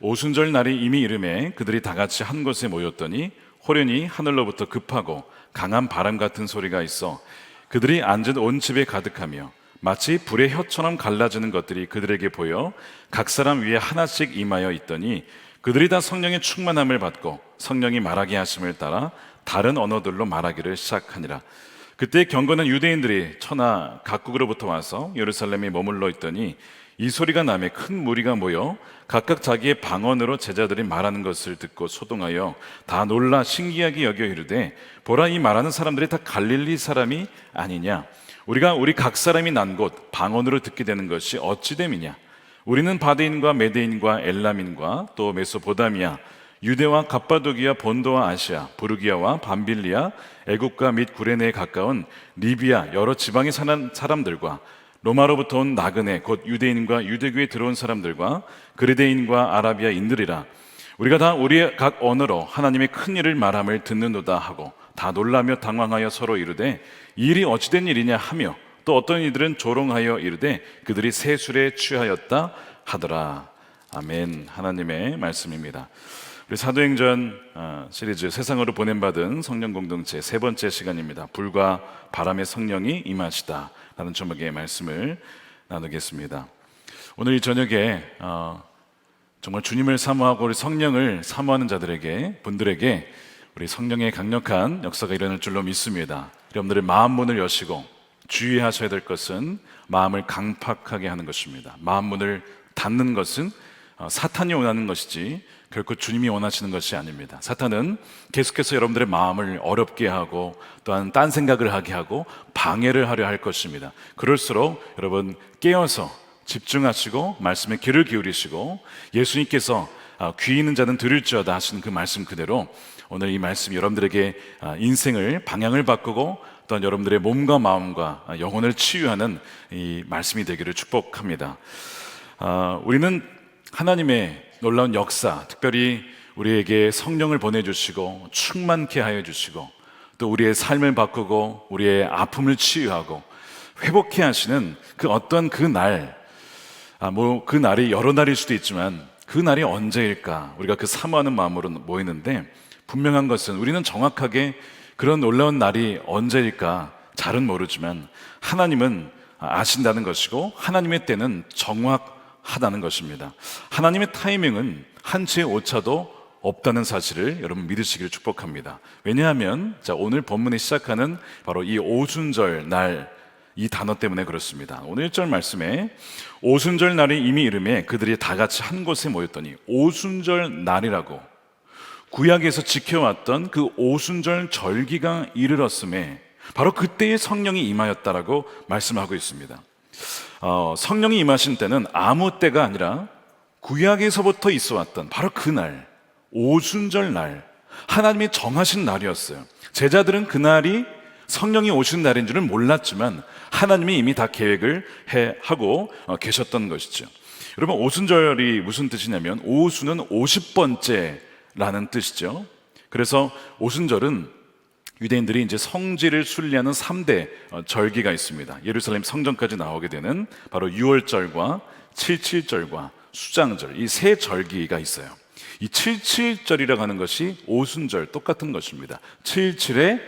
오순절 날이 이미 이름에 그들이 다 같이 한 곳에 모였더니 호련히 하늘로부터 급하고 강한 바람 같은 소리가 있어 그들이 앉은 온 집에 가득하며 마치 불의 혀처럼 갈라지는 것들이 그들에게 보여 각 사람 위에 하나씩 임하여 있더니 그들이 다 성령의 충만함을 받고 성령이 말하게 하심을 따라 다른 언어들로 말하기를 시작하니라. 그때 경건한 유대인들이 천하 각국으로부터 와서 예루살렘에 머물러 있더니 이 소리가 나매 큰 무리가 모여 각각 자기의 방언으로 제자들이 말하는 것을 듣고 소동하여 다 놀라 신기하게 여겨 이르되 보라, 이 말하는 사람들이 다 갈릴리 사람이 아니냐? 우리가 우리 각 사람이 난 곳 방언으로 듣게 되는 것이 어찌 됨이냐? 우리는 바데인과 메데인과 엘람인과 또 메소포다미아, 유대와 갑바도기아, 본도와 아시아, 부르기아와 밤빌리아, 애국과 및 구레네에 가까운 리비아 여러 지방에 사는 사람들과 로마로부터 온 나그네 곧 유대인과 유대교에 들어온 사람들과 그리대인과 아라비아인들이라. 우리가 다 우리의 각 언어로 하나님의 큰 일을 말함을 듣는도다 하고 다 놀라며 당황하여 서로 이르되 이 일이 어찌된 일이냐 하며 또 어떤 이들은 조롱하여 이르되 그들이 새 술에 취하였다 하더라. 아멘. 하나님의 말씀입니다. 우리 사도행전 시리즈 세상으로 보냄받은 성령 공동체 세 번째 시간입니다. 불과 바람의 성령이 임하시다 라는 제목의 말씀을 나누겠습니다. 오늘 이 저녁에 정말 주님을 사모하고 우리 성령을 사모하는 분들에게 우리 성령의 강력한 역사가 일어날 줄로 믿습니다. 여러분들의 마음 문을 여시고 주의하셔야 될 것은 마음을 강팍하게 하는 것입니다. 마음 문을 닫는 것은 사탄이 원하는 것이지 결코 주님이 원하시는 것이 아닙니다. 사탄은 계속해서 여러분들의 마음을 어렵게 하고 또한 딴 생각을 하게 하고 방해를 하려 할 것입니다. 그럴수록 여러분 깨어서 집중하시고 말씀에 귀를 기울이시고 예수님께서 귀 있는 자는 들을지어다 하시는 그 말씀 그대로 오늘 이 말씀이 여러분들에게 인생을 방향을 바꾸고 또한 여러분들의 몸과 마음과 영혼을 치유하는 이 말씀이 되기를 축복합니다. 우리는 하나님의 놀라운 역사, 특별히 우리에게 성령을 보내주시고 충만케 하여 주시고 또 우리의 삶을 바꾸고 우리의 아픔을 치유하고 회복케 하시는 그 어떤 그 날, 그 날이 여러 날일 수도 있지만 그 날이 언제일까? 우리가 그 사모하는 마음으로 모이는데 분명한 것은 우리는 정확하게 그런 놀라운 날이 언제일까 잘은 모르지만 하나님은 아신다는 것이고 하나님의 때는 정확하다는 것입니다. 하나님의 타이밍은 한치의 오차도 없다는 사실을 여러분 믿으시기를 축복합니다. 왜냐하면 오늘 본문이 시작하는 바로 이 오순절 날, 이 단어 때문에 그렇습니다. 오늘 1절 말씀에 오순절 날이 이미 이름에 그들이 다 같이 한 곳에 모였더니, 오순절 날이라고 구약에서 지켜왔던 그 오순절 절기가 이르렀음에 바로 그때의 성령이 임하였다라고 말씀하고 있습니다. 성령이 임하신 때는 아무 때가 아니라 구약에서부터 있어왔던 바로 그날, 오순절 날, 하나님이 정하신 날이었어요. 제자들은 그날이 성령이 오신 날인 줄은 몰랐지만 하나님이 이미 다 계획을 하고 계셨던 것이죠. 여러분, 오순절이 무슨 뜻이냐면 오순은 50번째라는 뜻이죠. 그래서 오순절은 유대인들이 이제 성지를 순리하는 3대 절기가 있습니다. 예루살렘 성전까지 나오게 되는 바로 유월절과 칠칠절과 수장절, 이 세 절기가 있어요. 이 칠칠절이라고 하는 것이 오순절 똑같은 것입니다. 77에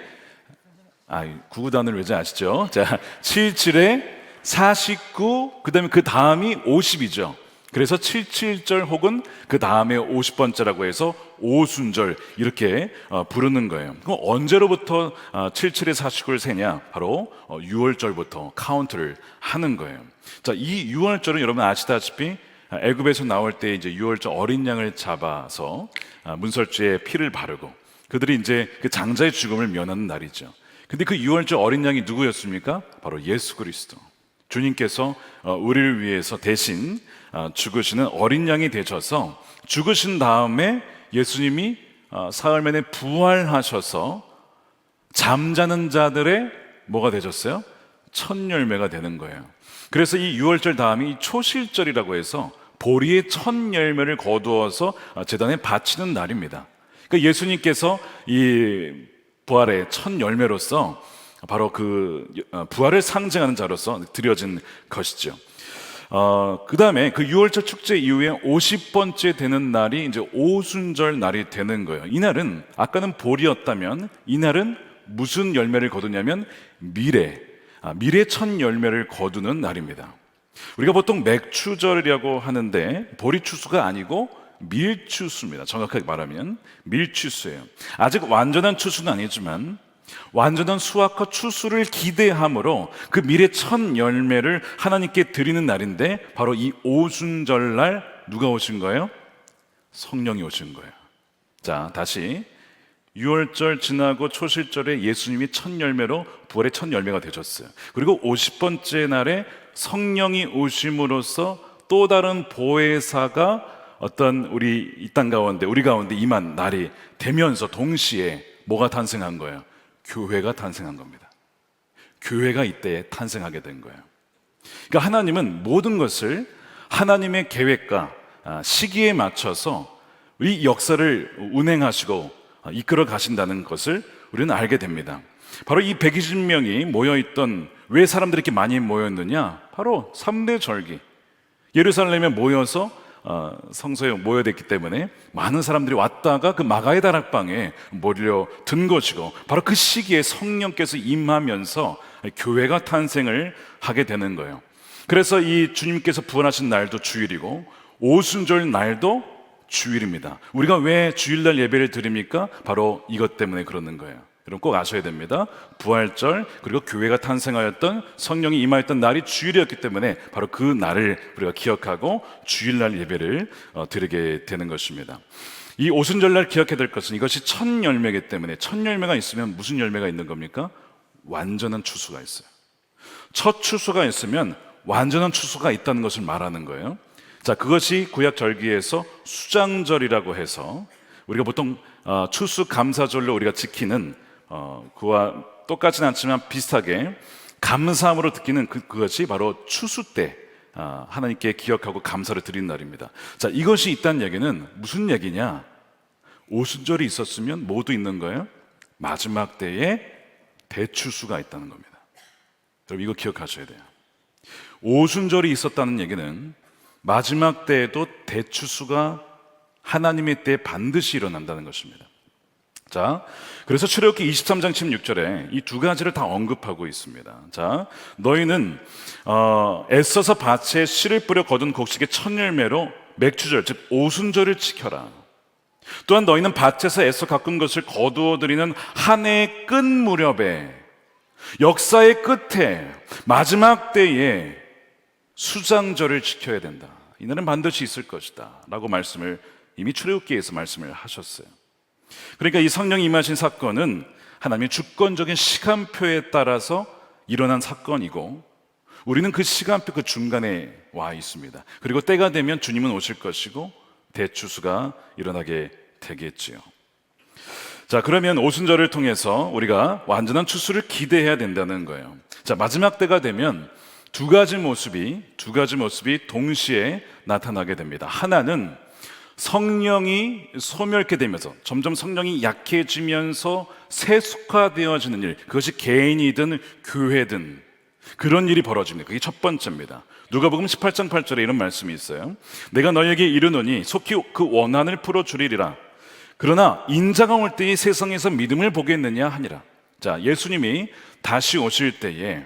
구구단을 외지 아시죠? 자, 77에 49, 그 다음에 그 다음이 50이죠. 그래서 77절 혹은 그 다음에 50번째라고 해서 오순절 이렇게 부르는 거예요. 그럼 언제로부터 77에 49를 세냐? 바로 6월절부터 카운트를 하는 거예요. 자, 이 6월절은 여러분 아시다시피 애굽에서 나올 때 이제 6월절 어린 양을 잡아서 문설주에 피를 바르고 그들이 이제 그 장자의 죽음을 면하는 날이죠. 근데 그 6월절 어린 양이 누구였습니까? 바로 예수 그리스도. 주님께서 우리를 위해서 대신 죽으시는 어린 양이 되셔서 죽으신 다음에 예수님이 사흘 만에 부활하셔서 잠자는 자들의 뭐가 되셨어요? 첫 열매가 되는 거예요. 그래서 이 6월절 다음이 초실절이라고 해서 보리의 첫 열매를 거두어서 제단에 바치는 날입니다. 그러니까 예수님께서 이 부활의 첫 열매로서 바로 그 부활을 상징하는 자로서 드려진 것이죠. 그 다음에 그 6월절 축제 이후에 50번째 되는 날이 이제 오순절 날이 되는 거예요. 이날은 아까는 볼이었다면 이날은 무슨 열매를 거두냐면 미래 첫 열매를 거두는 날입니다. 우리가 보통 맥추절이라고 하는데 보리추수가 아니고 밀추수입니다. 정확하게 말하면 밀추수예요. 아직 완전한 추수는 아니지만 완전한 수확과 추수를 기대함으로 그 미래 첫 열매를 하나님께 드리는 날인데, 바로 이 오순절날 누가 오신 거예요? 성령이 오신 거예요. 자, 다시 6월절 지나고 초실절에 예수님이 첫 열매로 부활의 첫 열매가 되셨어요. 그리고 50번째 날에 성령이 오심으로써 또 다른 보혜사가 어떤 우리 이 땅 가운데, 우리 가운데 임한 날이 되면서 동시에 뭐가 탄생한 거예요? 교회가 탄생한 겁니다. 교회가 이때 탄생하게 된 거예요. 그러니까 하나님은 모든 것을 하나님의 계획과 시기에 맞춰서 이 역사를 운행하시고 이끌어 가신다는 것을 우리는 알게 됩니다. 바로 이 120명이 모여있던, 왜 사람들이 이렇게 많이 모였느냐? 바로 3대 절기, 예루살렘에 모여서 성소에 모여댔기 때문에 많은 사람들이 왔다가 그 마가의 다락방에 몰려든 것이고, 바로 그 시기에 성령께서 임하면서 교회가 탄생을 하게 되는 거예요. 그래서 이 주님께서 부활하신 날도 주일이고 오순절 날도 주일입니다. 우리가 왜 주일날 예배를 드립니까? 바로 이것 때문에 그러는 거예요. 여러분 꼭 아셔야 됩니다. 부활절, 그리고 교회가 탄생하였던, 성령이 임하였던 날이 주일이었기 때문에 바로 그 날을 우리가 기억하고 주일날 예배를 드리게 되는 것입니다. 이 오순절날 기억해야 될 것은 이것이 첫 열매이기 때문에, 첫 열매가 있으면 무슨 열매가 있는 겁니까? 완전한 추수가 있어요. 첫 추수가 있으면 완전한 추수가 있다는 것을 말하는 거예요. 자, 그것이 구약 절기에서 수장절이라고 해서 우리가 보통 추수감사절로 우리가 지키는 그와 똑같지는 않지만 비슷하게 감사함으로 느끼는 그것이 바로 추수 때 하나님께 기억하고 감사를 드리는 날입니다. 자, 이것이 있다는 얘기는 무슨 얘기냐? 오순절이 있었으면 뭐도 있는 거예요? 마지막 때에 대추수가 있다는 겁니다. 여러분 이거 기억하셔야 돼요. 오순절이 있었다는 얘기는 마지막 때에도 대추수가 하나님의 때에 반드시 일어난다는 것입니다. 자, 그래서 출애굽기 23장 16절에 이 두 가지를 다 언급하고 있습니다. 자, 너희는 애써서 밭에 씨를 뿌려 거둔 곡식의 첫 열매로 맥추절, 즉 오순절을 지켜라. 또한 너희는 밭에서 애써 가꾼 것을 거두어 드리는 한 해의 끝 무렵에, 역사의 끝에, 마지막 때에 수장절을 지켜야 된다. 이날은 반드시 있을 것이다 라고 말씀을 이미 출애굽기에서 말씀을 하셨어요. 그러니까 이 성령이 임하신 사건은 하나님의 주권적인 시간표에 따라서 일어난 사건이고, 우리는 그 시간표 그 중간에 와 있습니다. 그리고 때가 되면 주님은 오실 것이고 대추수가 일어나게 되겠지요. 자, 그러면 오순절을 통해서 우리가 완전한 추수를 기대해야 된다는 거예요. 자, 마지막 때가 되면 두 가지 모습이 동시에 나타나게 됩니다. 하나는 성령이 소멸케 되면서 점점 성령이 약해지면서 세속화되어지는 일, 그것이 개인이든 교회든 그런 일이 벌어집니다. 그게 첫 번째입니다. 누가복음 18장 8절에 이런 말씀이 있어요. 내가 너에게 이르노니 속히 그 원한을 풀어주리라. 그러나 인자가 올 때에 세상에서 믿음을 보겠느냐 하니라. 자, 예수님이 다시 오실 때에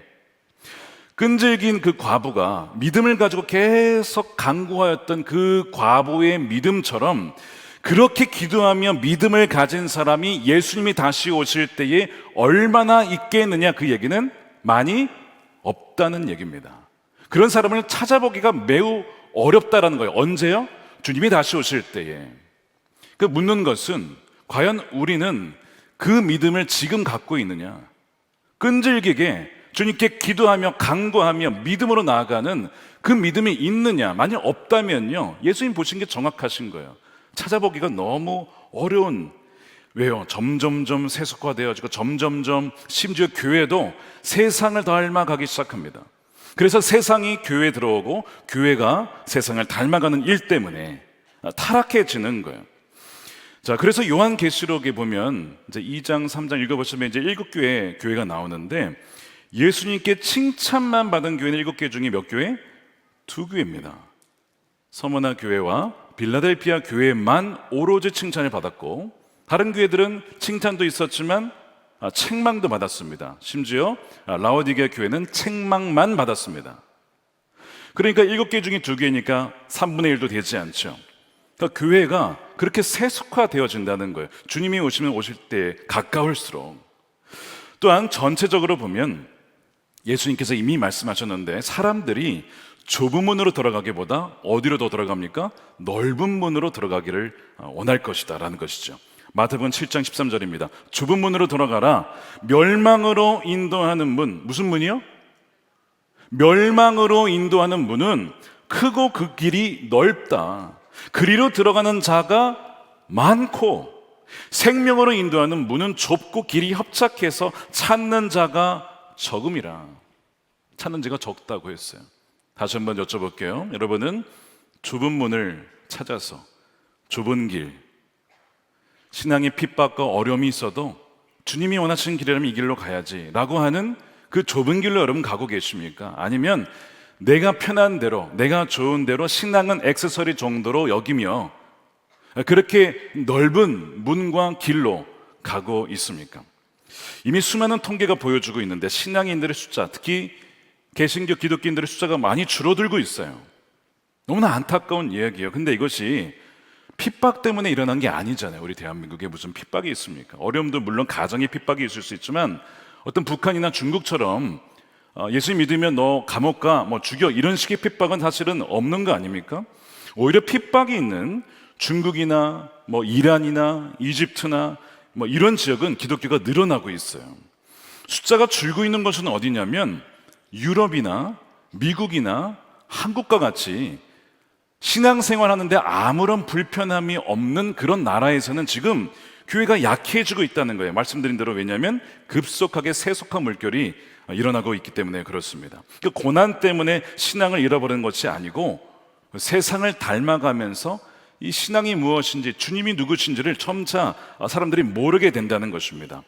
끈질긴 그 과부가 믿음을 가지고 계속 간구하였던 그 과부의 믿음처럼, 그렇게 기도하며 믿음을 가진 사람이 예수님이 다시 오실 때에 얼마나 있겠느냐, 그 얘기는 많이 없다는 얘기입니다. 그런 사람을 찾아보기가 매우 어렵다라는 거예요. 언제요? 주님이 다시 오실 때에. 그 묻는 것은 과연 우리는 그 믿음을 지금 갖고 있느냐? 끈질기게 주님께 기도하며 간구하며 믿음으로 나아가는 그 믿음이 있느냐? 만약 없다면요, 예수님 보신 게 정확하신 거예요. 찾아보기가 너무 어려운, 왜요? 점점점 세속화되어지고 점점점 심지어 교회도 세상을 닮아가기 시작합니다. 그래서 세상이 교회에 들어오고 교회가 세상을 닮아가는 일 때문에 타락해지는 거예요. 자, 그래서 요한계시록에 보면 이제 2장, 3장 읽어보시면 이제 7교회 교회가 나오는데, 예수님께 칭찬만 받은 교회는 7개 중에 몇 교회? 두 교회입니다. 서머나 교회와 빌라델피아 교회만 오로지 칭찬을 받았고, 다른 교회들은 칭찬도 있었지만 책망도 받았습니다. 심지어 라오디게아 교회는 책망만 받았습니다. 그러니까 7개 중에 2개니까 3분의 1도 되지 않죠. 그러니까 교회가 그렇게 세속화되어진다는 거예요. 주님이 오실 때 가까울수록. 또한 전체적으로 보면 예수님께서 이미 말씀하셨는데, 사람들이 좁은 문으로 들어가기보다 어디로 더 들어갑니까? 넓은 문으로 들어가기를 원할 것이다 라는 것이죠. 마태복음 7장 13절입니다. 좁은 문으로 들어가라. 멸망으로 인도하는 문. 무슨 문이요? 멸망으로 인도하는 문은 크고 그 길이 넓다. 그리로 들어가는 자가 많고, 생명으로 인도하는 문은 좁고 길이 협착해서 찾는 자가 적음이라. 찾는 자가 적다고 했어요. 다시 한번 여쭤볼게요. 여러분은 좁은 문을 찾아서 좁은 길, 신앙의 핍박과 어려움이 있어도 주님이 원하시는 길이라면 이 길로 가야지 라고 하는 그 좁은 길로 여러분 가고 계십니까? 아니면 내가 편한 대로, 내가 좋은 대로 신앙은 액세서리 정도로 여기며 그렇게 넓은 문과 길로 가고 있습니까? 이미 수많은 통계가 보여주고 있는데 신앙인들의 숫자, 특히 개신교 기독교인들의 숫자가 많이 줄어들고 있어요. 너무나 안타까운 이야기예요. 근데 이것이 핍박 때문에 일어난 게 아니잖아요. 우리 대한민국에 무슨 핍박이 있습니까? 어려움도 물론 가정의 핍박이 있을 수 있지만, 어떤 북한이나 중국처럼 예수 믿으면 너 감옥 가, 뭐 죽여, 이런 식의 핍박은 사실은 없는 거 아닙니까? 오히려 핍박이 있는 중국이나 뭐 이란이나 이집트나 뭐 이런 지역은 기독교가 늘어나고 있어요. 숫자가 줄고 있는 것은 어디냐면 유럽이나 미국이나 한국과 같이 신앙생활 하는데 아무런 불편함이 없는 그런 나라에서는 지금 교회가 약해지고 있다는 거예요. 말씀드린 대로. 왜냐하면 급속하게 세속화 물결이 일어나고 있기 때문에 그렇습니다. 그 고난 때문에 신앙을 잃어버리는 것이 아니고 세상을 닮아가면서 이 신앙이 무엇인지, 주님이 누구신지를 점차 사람들이 모르게 된다는 것입니다.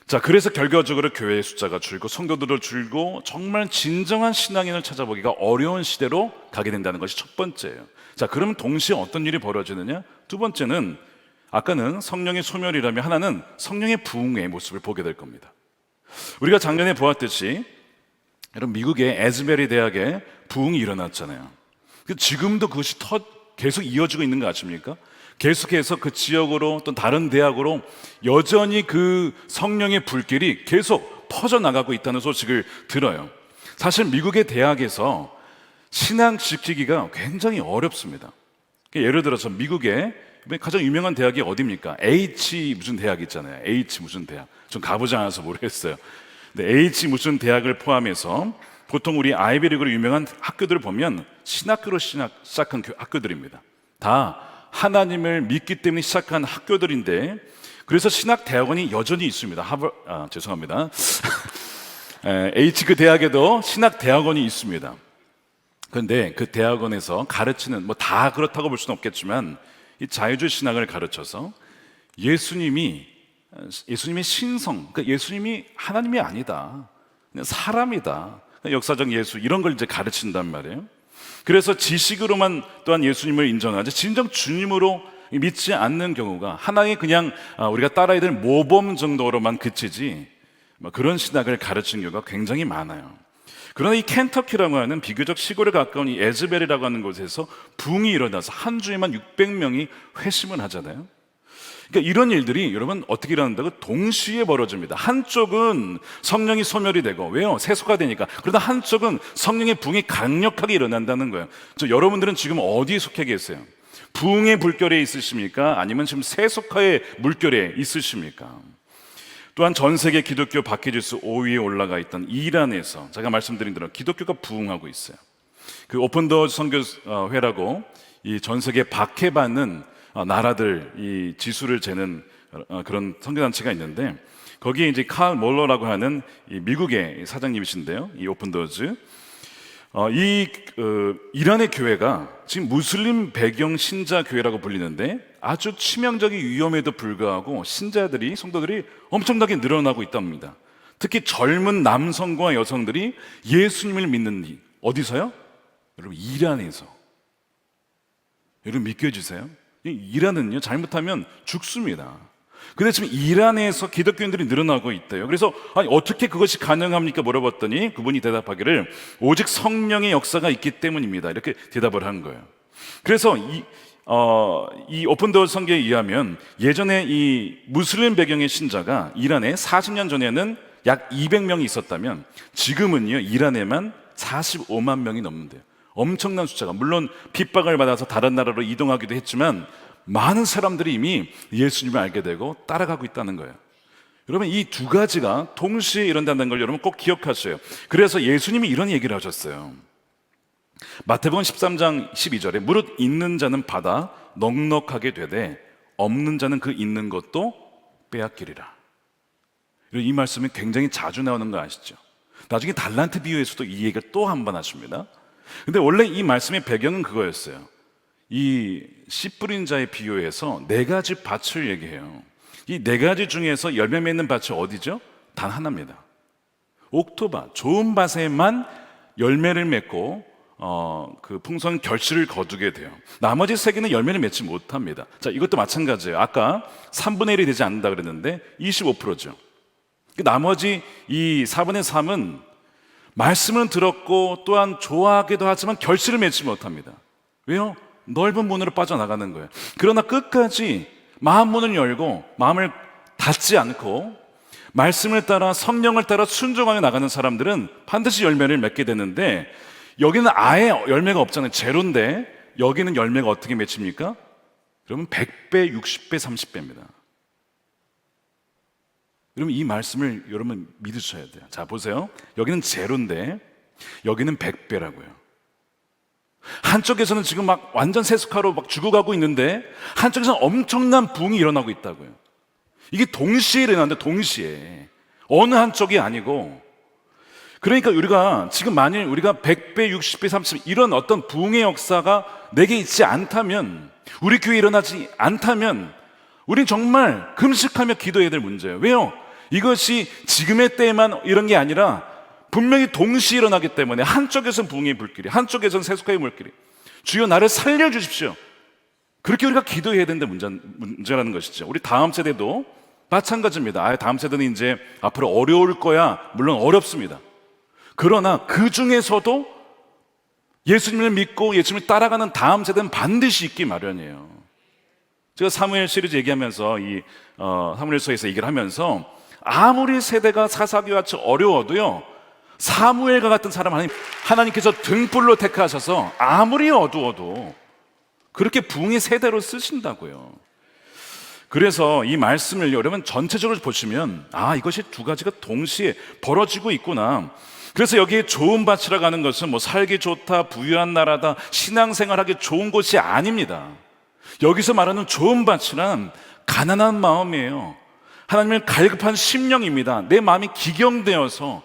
자, 그래서 결과적으로 교회의 숫자가 줄고 성도들도 줄고 정말 진정한 신앙인을 찾아보기가 어려운 시대로 가게 된다는 것이 첫 번째예요. 자, 그러면 동시에 어떤 일이 벌어지느냐? 두 번째는, 아까는 성령의 소멸이라면 하나는 성령의 부흥의 모습을 보게 될 겁니다. 우리가 작년에 보았듯이 여러분, 미국의 에즈베리 대학에 부흥이 일어났잖아요. 지금도 그것이 계속 이어지고 있는 거 아십니까? 계속해서 그 지역으로 또 다른 대학으로 여전히 그 성령의 불길이 계속 퍼져나가고 있다는 소식을 들어요. 사실 미국의 대학에서 신앙 지키기가 굉장히 어렵습니다. 예를 들어서 미국의 가장 유명한 대학이 어디입니까? H 무슨 대학 있잖아요. H 무슨 대학. 전 가보지 않아서 모르겠어요. 근데 H 무슨 대학을 포함해서 보통 우리 아이비리그로 유명한 학교들을 보면 신학교로 시작한 학교들입니다. 다 하나님을 믿기 때문에 시작한 학교들인데, 그래서 신학대학원이 여전히 있습니다. 죄송합니다. H 그 대학에도 신학대학원이 있습니다. 그런데 그 대학원에서 가르치는, 뭐 다 그렇다고 볼 수는 없겠지만, 이 자유주의 신학을 가르쳐서 예수님의 신성, 그러니까 예수님이 하나님이 아니다, 그냥 사람이다, 역사적 예수, 이런 걸 이제 가르친단 말이에요. 그래서 지식으로만 또한 예수님을 인정하지 진정 주님으로 믿지 않는 경우가 하나의 그냥 우리가 따라야 될 모범 정도로만 그치지, 그런 신학을 가르치는 경우가 굉장히 많아요. 그러나 이 켄터키라고 하는 비교적 시골에 가까운 이 에즈벨이라고 하는 곳에서 붕이 일어나서 한 주에만 600명이 회심을 하잖아요. 그러니까 이런 일들이 여러분 어떻게 일어난다고? 동시에 벌어집니다. 한쪽은 성령이 소멸이 되고, 왜요? 세속화되니까. 그러다 한쪽은 성령의 부흥이 강력하게 일어난다는 거예요. 여러분들은 지금 어디에 속해 계세요? 부흥의 물결에 있으십니까? 아니면 지금 세속화의 물결에 있으십니까? 또한 전 세계 기독교 박해지수 5위에 올라가 있던 이란에서 제가 말씀드린 대로 기독교가 부흥하고 있어요. 그 오픈더 선교회라고 이 전 세계 박해받는 나라들 이 지수를 재는 그런 선교단체가 있는데, 거기에 이제 칼 몰러라고 하는 이 미국의 사장님이신데요, 이 오픈도어즈, 이란의 교회가 지금 무슬림 배경 신자 교회라고 불리는데 아주 치명적인 위험에도 불구하고 신자들이, 성도들이 엄청나게 늘어나고 있답니다. 특히 젊은 남성과 여성들이 예수님을 믿는 일, 어디서요? 여러분, 이란에서. 여러분, 믿겨지세요? 이란은요, 잘못하면 죽습니다. 근데 지금 이란에서 기독교인들이 늘어나고 있대요. 그래서 아니, 어떻게 그것이 가능합니까? 물어봤더니 그분이 대답하기를 오직 성령의 역사가 있기 때문입니다. 이렇게 대답을 한 거예요. 그래서 이 오픈도어 성경에 의하면 예전에 이 무슬림 배경의 신자가 이란에 40년 전에는 약 200명이 있었다면 지금은요, 이란에만 45만 명이 넘는데요. 엄청난 숫자가, 물론 핍박을 받아서 다른 나라로 이동하기도 했지만 많은 사람들이 이미 예수님을 알게 되고 따라가고 있다는 거예요. 여러분, 이 두 가지가 동시에 이런다는 걸 여러분 꼭 기억하세요. 그래서 예수님이 이런 얘기를 하셨어요. 마태복음 13장 12절에 무릇 있는 자는 받아 넉넉하게 되되 없는 자는 그 있는 것도 빼앗기리라. 이 말씀이 굉장히 자주 나오는 거 아시죠? 나중에 달란트 비유에서도 이 얘기를 또 한 번 하십니다. 근데 원래 이 말씀의 배경은 그거였어요. 이 씨 뿌린 자의 비유에서 네 가지 밭을 얘기해요. 이 네 가지 중에서 열매 맺는 밭이 어디죠? 단 하나입니다. 옥토밭, 좋은 밭에만 열매를 맺고 그 풍성한 결실을 거두게 돼요. 나머지 세 개는 열매를 맺지 못합니다. 자, 이것도 마찬가지예요. 아까 3분의 1이 되지 않는다 그랬는데 25%죠. 나머지 이 4분의 3은 말씀은 들었고 또한 좋아하기도 하지만 결실을 맺지 못합니다. 왜요? 넓은 문으로 빠져나가는 거예요. 그러나 끝까지 마음 문을 열고 마음을 닫지 않고 말씀을 따라 성령을 따라 순종하여 나가는 사람들은 반드시 열매를 맺게 되는데, 여기는 아예 열매가 없잖아요. 제로인데 여기는 열매가 어떻게 맺힙니까? 그러면 100배, 60배, 30배입니다. 여러분, 이 말씀을 여러분 믿으셔야 돼요. 자, 보세요. 여기는 제로인데 여기는 100배라고요. 한쪽에서는 지금 막 완전 세속화로 막 죽어가고 있는데 한쪽에서는 엄청난 부흥이 일어나고 있다고요. 이게 동시에 일어나는데, 동시에 어느 한쪽이 아니고. 그러니까 우리가 지금 만일 우리가 100배, 60배, 30배 이런 어떤 부흥의 역사가 내게 있지 않다면, 우리 교회에 일어나지 않다면 우린 정말 금식하며 기도해야 될 문제예요. 왜요? 이것이 지금의 때에만 이런 게 아니라 분명히 동시에 일어나기 때문에 한쪽에서는 부흥의 물길이, 한쪽에서는 세속화의 물길이. 주여 나를 살려주십시오. 그렇게 우리가 기도해야 된다는 문제라는 것이죠. 우리 다음 세대도 마찬가지입니다. 다음 세대는 이제 앞으로 어려울 거야. 물론 어렵습니다. 그러나 그 중에서도 예수님을 믿고 예수님을 따라가는 다음 세대는 반드시 있기 마련이에요. 제가 사무엘 시리즈 얘기하면서 사무엘서에서 얘기를 하면서 아무리 세대가 사사기와 같이 어려워도요, 사무엘과 같은 사람 하나님께서 등불로 택하셔서 아무리 어두워도 그렇게 부흥의 세대로 쓰신다고요. 그래서 이 말씀을 여러분 전체적으로 보시면 이것이 두 가지가 동시에 벌어지고 있구나. 그래서 여기에 좋은 밭이라고 하는 것은 뭐 살기 좋다, 부유한 나라다, 신앙생활하기 좋은 곳이 아닙니다. 여기서 말하는 좋은 밭이란 가난한 마음이에요. 하나님을 갈급한 심령입니다. 내 마음이 기경되어서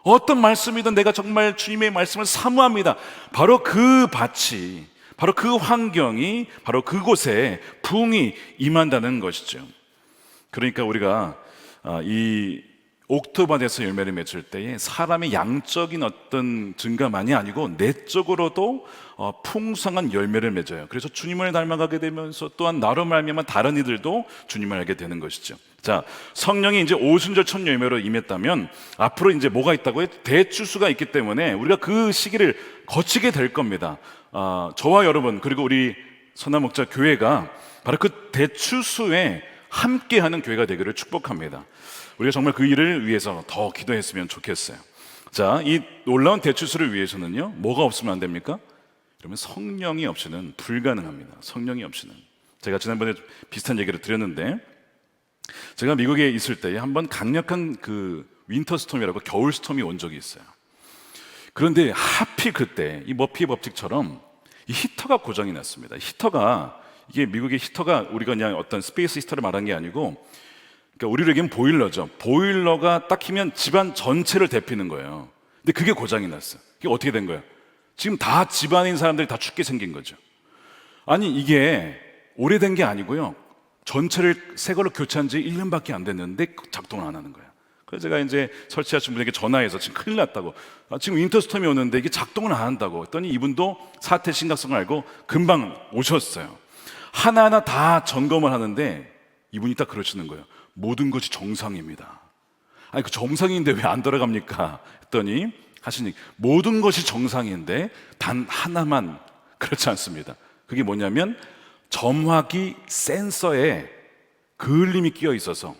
어떤 말씀이든 내가 정말 주님의 말씀을 사모합니다. 바로 그 밭이, 바로 그 환경이, 바로 그곳에 부흥이 임한다는 것이죠. 그러니까 우리가 이 옥토밭에서 열매를 맺을 때에 사람의 양적인 어떤 증가만이 아니고 내적으로도 풍성한 열매를 맺어요. 그래서 주님을 닮아가게 되면서 또한 나로 말미암아 다른 이들도 주님을 알게 되는 것이죠. 자, 성령이 이제 오순절 첫 열매로 임했다면 앞으로 이제 뭐가 있다고요? 대추수가 있기 때문에 우리가 그 시기를 거치게 될 겁니다. 저와 여러분, 그리고 우리 선화목자 교회가 바로 그 대추수에 함께하는 교회가 되기를 축복합니다. 우리가 정말 그 일을 위해서 더 기도했으면 좋겠어요. 자, 이 놀라운 대추수를 위해서는요, 뭐가 없으면 안 됩니까? 그러면 성령이 없이는 불가능합니다. 성령이 없이는. 제가 지난번에 비슷한 얘기를 드렸는데, 제가 미국에 있을 때에 한번 강력한 그 윈터 스톰이라고 겨울 스톰이 온 적이 있어요. 그런데 하필 그때 이 머피의 법칙처럼 이 히터가 고장이 났습니다. 히터가, 이게 미국의 히터가 우리가 그냥 어떤 스페이스 히터를 말한 게 아니고, 그러니까 우리에게는 보일러죠. 보일러가 딱 키면 집안 전체를 데피는 거예요. 근데 그게 고장이 났어요. 그게 어떻게 된 거예요? 지금 다 집안에 있는 사람들이 다 죽게 생긴 거죠. 아니, 이게 오래된 게 아니고요, 전체를 새 걸로 교체한 지 1년밖에 안 됐는데 작동을 안 하는 거예요. 그래서 제가 이제 설치하신 분에게 전화해서 지금 큰일 났다고, 지금 윈터스톰이 오는데 이게 작동을 안 한다고 했더니 이분도 사태 심각성을 알고 금방 오셨어요. 하나하나 다 점검을 하는데 이분이 딱 그러시는 거예요. 모든 것이 정상입니다. 아니 그 정상인데 왜 안 돌아갑니까? 했더니 하시니 모든 것이 정상인데 단 하나만 그렇지 않습니다. 그게 뭐냐면 점화기 센서에 그을림이 끼어 있어서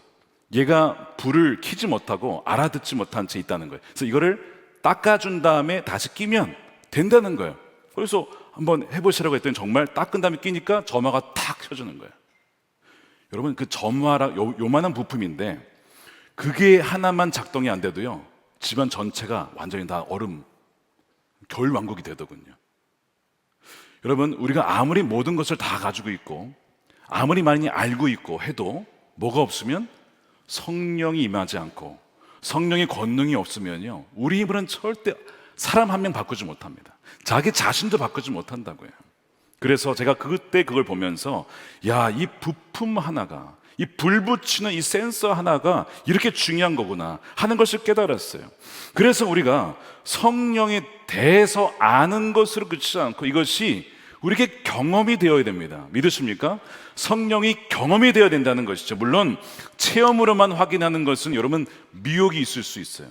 얘가 불을 켜지 못하고 알아듣지 못한 채 있다는 거예요. 그래서 이거를 닦아준 다음에 다시 끼면 된다는 거예요. 그래서 한번 해보시라고 했더니 정말 닦은 다음에 끼니까 점화가 탁 켜지는 거예요. 여러분 그 점화라 요만한 부품인데 그게 하나만 작동이 안 돼도요 집안 전체가 완전히 다 얼음 겨울왕국이 되더군요. 여러분 우리가 아무리 모든 것을 다 가지고 있고 아무리 많이 알고 있고 해도 뭐가 없으면 성령이 임하지 않고 성령의 권능이 없으면요 우리 힘으로는 절대 사람 한 명 바꾸지 못합니다. 자기 자신도 바꾸지 못한다고요. 그래서 제가 그때 그걸 보면서 야, 이 부품 하나가 이 불 붙이는 이 센서 하나가 이렇게 중요한 거구나 하는 것을 깨달았어요. 그래서 우리가 성령에 대해서 아는 것으로 그치지 않고 이것이 우리에게 경험이 되어야 됩니다. 믿으십니까? 성령이 경험이 되어야 된다는 것이죠. 물론 체험으로만 확인하는 것은 여러분 미혹이 있을 수 있어요.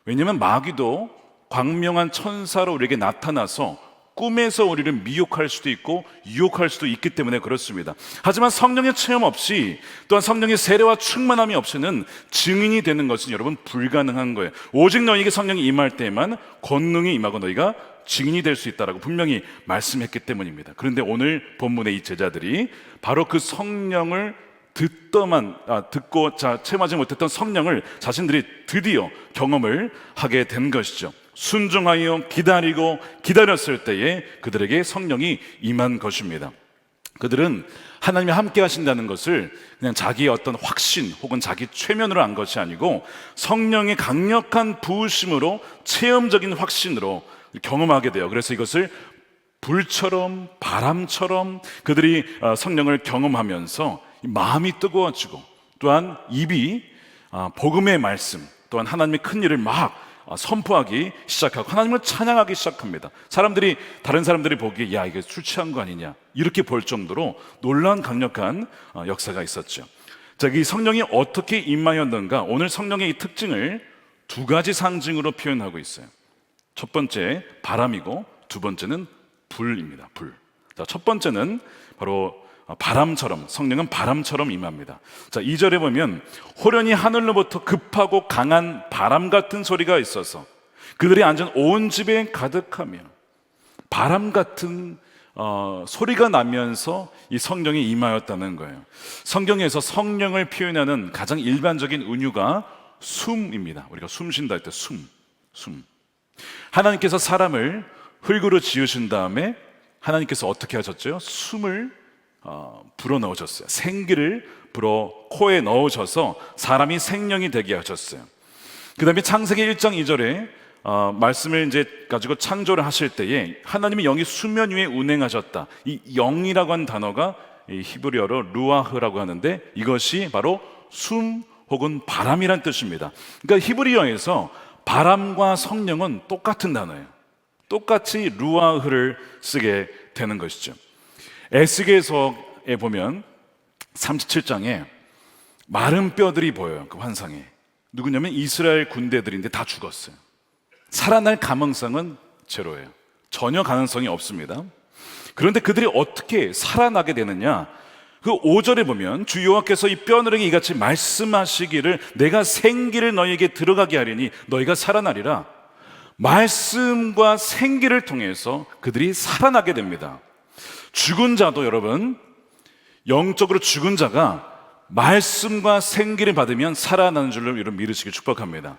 왜냐하면 마귀도 광명한 천사로 우리에게 나타나서 꿈에서 우리를 미혹할 수도 있고 유혹할 수도 있기 때문에 그렇습니다. 하지만 성령의 체험 없이 또한 성령의 세례와 충만함이 없이는 증인이 되는 것은 여러분 불가능한 거예요. 오직 너희에게 성령이 임할 때에만 권능이 임하고 너희가 증인이 될 수 있다라고 분명히 말씀했기 때문입니다. 그런데 오늘 본문의 이 제자들이 바로 그 성령을 듣고 체험하지 못했던 성령을 자신들이 드디어 경험을 하게 된 것이죠. 순종하여 기다리고 기다렸을 때에 그들에게 성령이 임한 것입니다. 그들은 하나님이 함께 하신다는 것을 그냥 자기의 어떤 확신 혹은 자기 최면으로 한 것이 아니고 성령의 강력한 부으심으로 체험적인 확신으로 경험하게 돼요. 그래서 이것을 불처럼 바람처럼 그들이 성령을 경험하면서 마음이 뜨거워지고 또한 입이 복음의 말씀 또한 하나님의 큰 일을 막 선포하기 시작하고 하나님을 찬양하기 시작합니다. 다른 사람들이 보기에 야 이게 술 취한 거 아니냐 이렇게 볼 정도로 놀라운 강력한 역사가 있었죠. 자, 이 성령이 어떻게 임하였는가? 오늘 성령의 이 특징을 두 가지 상징으로 표현하고 있어요. 첫 번째 바람이고 두 번째는 불입니다. 불. 자, 첫 번째는 바로 바람처럼, 성령은 바람처럼 임합니다. 자, 2절에 보면 호련히 하늘로부터 급하고 강한 바람 같은 소리가 있어서 그들이 앉은 온 집에 가득하며 바람 같은 소리가 나면서 이 성령이 임하였다는 거예요. 성경에서 성령을 표현하는 가장 일반적인 은유가 숨입니다. 우리가 숨 쉰다 할 때 숨. 하나님께서 사람을 흙으로 지으신 다음에 하나님께서 어떻게 하셨죠? 숨을 불어넣으셨어요. 생기를 불어 코에 넣으셔서 사람이 생명이 되게 하셨어요. 그 다음에 창세기 1장 2절에 말씀을 이제 가지고 창조를 하실 때에 하나님의 영이 수면 위에 운행하셨다. 이 영이라고 하는 단어가 이 히브리어로 루아흐라고 하는데 이것이 바로 숨 혹은 바람이란 뜻입니다. 그러니까 히브리어에서 바람과 성령은 똑같은 단어예요. 똑같이 루아흐를 쓰게 되는 것이죠. 에스겔서에 보면 37장에 마른 뼈들이 보여요. 그 환상에 누구냐면 이스라엘 군대들인데 다 죽었어요. 살아날 가능성은 제로예요. 전혀 가능성이 없습니다. 그런데 그들이 어떻게 살아나게 되느냐? 그 5절에 보면 주 여호와께서 이 뼈들에게 이같이 말씀하시기를 내가 생기를 너희에게 들어가게 하리니 너희가 살아나리라. 말씀과 생기를 통해서 그들이 살아나게 됩니다. 죽은 자도 여러분, 영적으로 죽은 자가 말씀과 생기를 받으면 살아나는 줄로 여러분 믿으시길 축복합니다.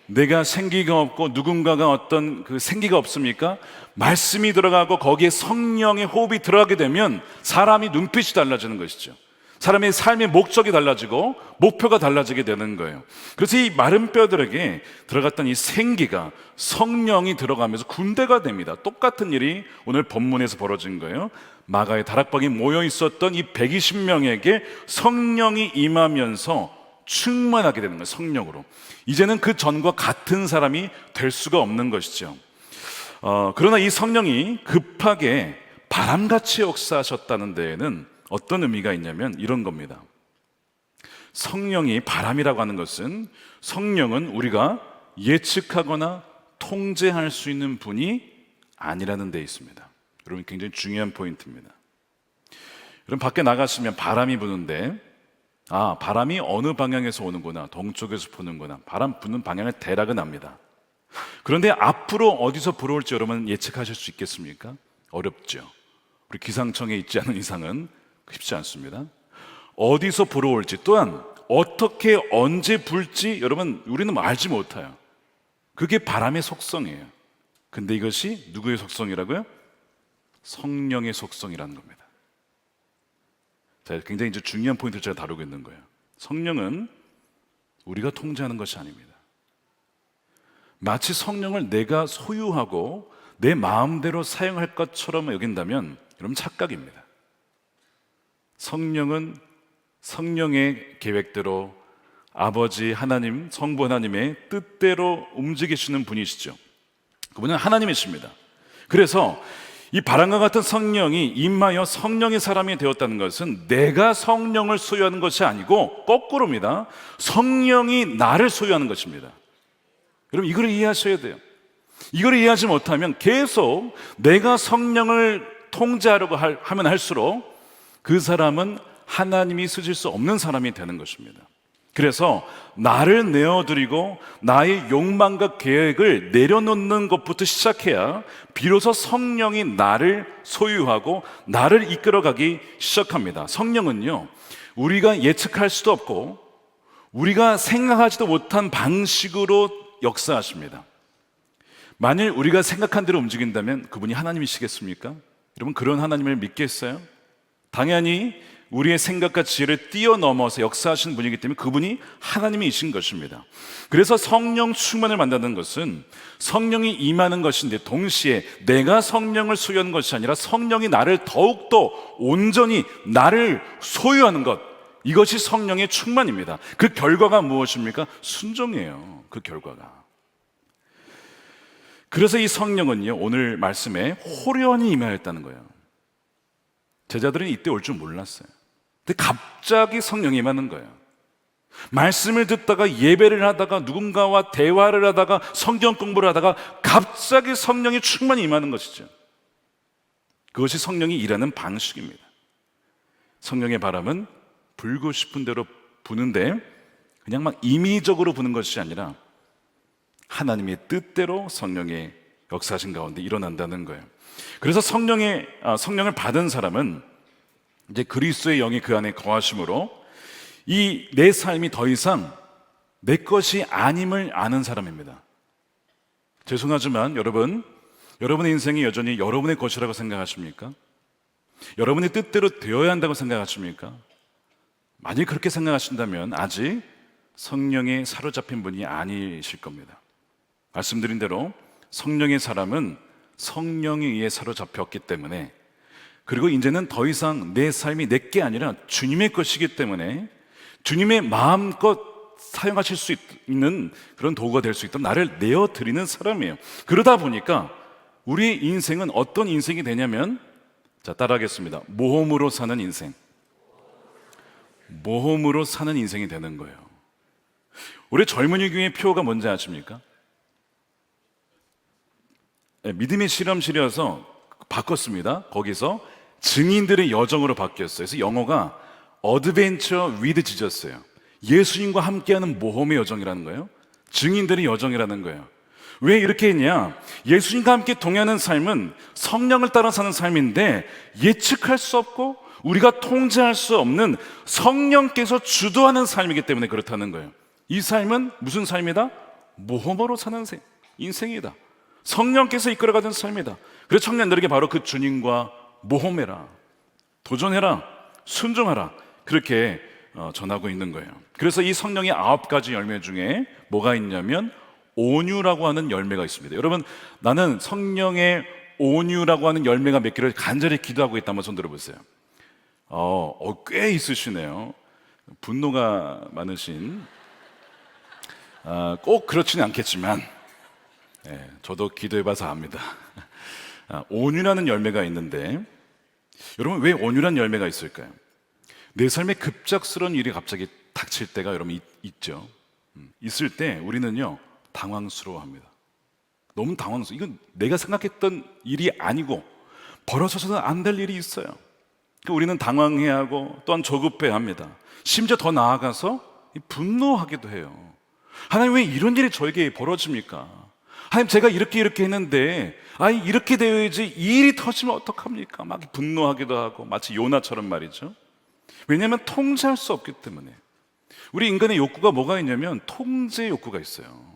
내가 생기가 없고 누군가가 어떤 그 생기가 없습니까? 말씀이 들어가고 거기에 성령의 호흡이 들어가게 되면 사람이 눈빛이 달라지는 것이죠. 사람의 삶의 목적이 달라지고 목표가 달라지게 되는 거예요. 그래서 이 마른 뼈들에게 들어갔던 이 생기가 성령이 들어가면서 군대가 됩니다. 똑같은 일이 오늘 본문에서 벌어진 거예요. 마가의 다락방에 모여 있었던 이 120명에게 성령이 임하면서 충만하게 되는 거예요. 성령으로. 이제는 그 전과 같은 사람이 될 수가 없는 것이죠. 그러나 이 성령이 급하게 바람같이 역사하셨다는 데에는 어떤 의미가 있냐면 이런 겁니다. 성령이 바람이라고 하는 것은, 성령은 우리가 예측하거나 통제할 수 있는 분이 아니라는 데 있습니다. 여러분, 굉장히 중요한 포인트입니다. 여러분, 밖에 나가시면 바람이 부는데, 바람이 어느 방향에서 오는구나, 동쪽에서 부는구나, 바람 부는 방향을 대략은 압니다. 그런데 앞으로 어디서 불어올지 여러분 예측하실 수 있겠습니까? 어렵죠. 우리 기상청에 있지 않은 이상은 쉽지 않습니다. 어디서 불어올지, 또한 어떻게 언제 불지 여러분 우리는 알지 못해요. 그게 바람의 속성이에요. 근데 이것이 누구의 속성이라고요? 성령의 속성이라는 겁니다. 자, 굉장히 이제 중요한 포인트를 제가 다루고 있는 거예요. 성령은 우리가 통제하는 것이 아닙니다. 마치 성령을 내가 소유하고 내 마음대로 사용할 것처럼 여긴다면 여러분 착각입니다. 성령은 성령의 계획대로 아버지 하나님, 성부 하나님의 뜻대로 움직이시는 분이시죠. 그분은 하나님이십니다. 그래서 이 바람과 같은 성령이 임하여 성령의 사람이 되었다는 것은 내가 성령을 소유하는 것이 아니고 거꾸로입니다. 성령이 나를 소유하는 것입니다. 여러분, 이걸 이해하셔야 돼요. 이걸 이해하지 못하면 계속 내가 성령을 통제하려고 하면 할수록 그 사람은 하나님이 쓰실 수 없는 사람이 되는 것입니다. 그래서 나를 내어드리고 나의 욕망과 계획을 내려놓는 것부터 시작해야 비로소 성령이 나를 소유하고 나를 이끌어가기 시작합니다. 성령은요, 우리가 예측할 수도 없고 우리가 생각하지도 못한 방식으로 역사하십니다. 만일 우리가 생각한 대로 움직인다면 그분이 하나님이시겠습니까? 여러분, 그런 하나님을 믿겠어요? 당연히 우리의 생각과 지혜를 뛰어넘어서 역사하시는 분이기 때문에 그분이 하나님이신 것입니다. 그래서 성령 충만을 만나는 것은 성령이 임하는 것인데, 동시에 내가 성령을 소유하는 것이 아니라 성령이 나를 더욱더 온전히 나를 소유하는 것, 이것이 성령의 충만입니다. 그 결과가 무엇입니까? 순종이에요. 그 결과가. 그래서 이 성령은요, 오늘 말씀에 호련히 임하였다는 거예요. 제자들은 이때 올 줄 몰랐어요. 근데 갑자기 성령이 임하는 거예요. 말씀을 듣다가, 예배를 하다가, 누군가와 대화를 하다가, 성경 공부를 하다가 갑자기 성령이 충만히 임하는 것이죠. 그것이 성령이 일하는 방식입니다. 성령의 바람은 불고 싶은 대로 부는데 그냥 막 임의적으로 부는 것이 아니라 하나님의 뜻대로 성령의 역사하신 가운데 일어난다는 거예요. 그래서 성령을 받은 사람은 이제 그리스도의 영이 그 안에 거하심으로 이 내 삶이 더 이상 내 것이 아님을 아는 사람입니다. 죄송하지만 여러분의 인생이 여전히 여러분의 것이라고 생각하십니까? 여러분의 뜻대로 되어야 한다고 생각하십니까? 만약 그렇게 생각하신다면 아직 성령에 사로잡힌 분이 아니실 겁니다. 말씀드린 대로 성령의 사람은 성령에 의해 사로잡혔기 때문에, 그리고 이제는 더 이상 내 삶이 내 게 아니라 주님의 것이기 때문에 주님의 마음껏 사용하실 수 있는 그런 도구가 될 수 있도록 나를 내어드리는 사람이에요. 그러다 보니까 우리의 인생은 어떤 인생이 되냐면, 자, 따라하겠습니다. 모험으로 사는 인생. 모험으로 사는 인생이 되는 거예요. 우리 젊은이 교회의 표가 뭔지 아십니까? 믿음의 실험실이어서 바꿨습니다. 거기서 증인들의 여정으로 바뀌었어요. 그래서 영어가 Adventure with Jesus예요. 예수님과 함께하는 모험의 여정이라는 거예요. 증인들의 여정이라는 거예요. 왜 이렇게 했냐? 예수님과 함께 동행하는 삶은 성령을 따라 사는 삶인데, 예측할 수 없고 우리가 통제할 수 없는 성령께서 주도하는 삶이기 때문에 그렇다는 거예요. 이 삶은 무슨 삶이다? 모험으로 사는 인생이다. 성령께서 이끌어가는 삶이다. 그래서 청년들에게 바로 그 주님과 모험해라, 도전해라, 순종하라, 그렇게 전하고 있는 거예요. 그래서 이 성령의 9가지 열매 중에 뭐가 있냐면 온유라고 하는 열매가 있습니다. 여러분, 나는 성령의 온유라고 하는 열매가 몇 개를 간절히 기도하고 있다, 한번 손 들어보세요. 꽤 있으시네요. 분노가 많으신, 꼭 그렇지는 않겠지만, 저도 기도해봐서 압니다. 온유라는 열매가 있는데, 여러분 왜 온유란 열매가 있을까요? 내 삶에 급작스러운 일이 갑자기 닥칠 때가 여러분 있죠. 있을 때 우리는요 당황스러워합니다. 너무 당황스러워. 이건 내가 생각했던 일이 아니고 벌어져서는 안 될 일이 있어요. 우리는 당황해하고 또한 조급해합니다. 심지어 더 나아가서 분노하기도 해요. 하나님 왜 이런 일이 저에게 벌어집니까? 하나님 제가 이렇게 했는데 이렇게 되어야지 이 일이 터지면 어떡합니까? 막 분노하기도 하고 마치 요나처럼 말이죠. 왜냐하면 통제할 수 없기 때문에. 우리 인간의 욕구가 뭐가 있냐면 통제 욕구가 있어요.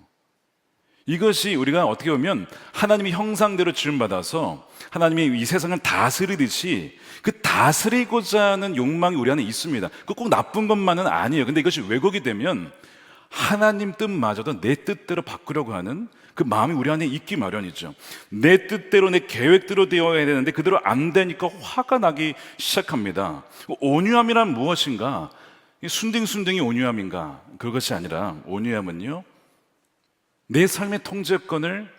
이것이 우리가 어떻게 보면 하나님의 형상대로 지음받아서 하나님이 이 세상을 다스리듯이 그 다스리고자 하는 욕망이 우리 안에 있습니다. 그 꼭 나쁜 것만은 아니에요. 근데 이것이 왜곡이 되면 하나님 뜻마저도 내 뜻대로 바꾸려고 하는 그 마음이 우리 안에 있기 마련이죠. 내 뜻대로 내 계획대로 되어야 되는데 그대로 안 되니까 화가 나기 시작합니다. 온유함이란 무엇인가? 순딩순딩이 온유함인가? 그것이 아니라 온유함은요 내 삶의 통제권을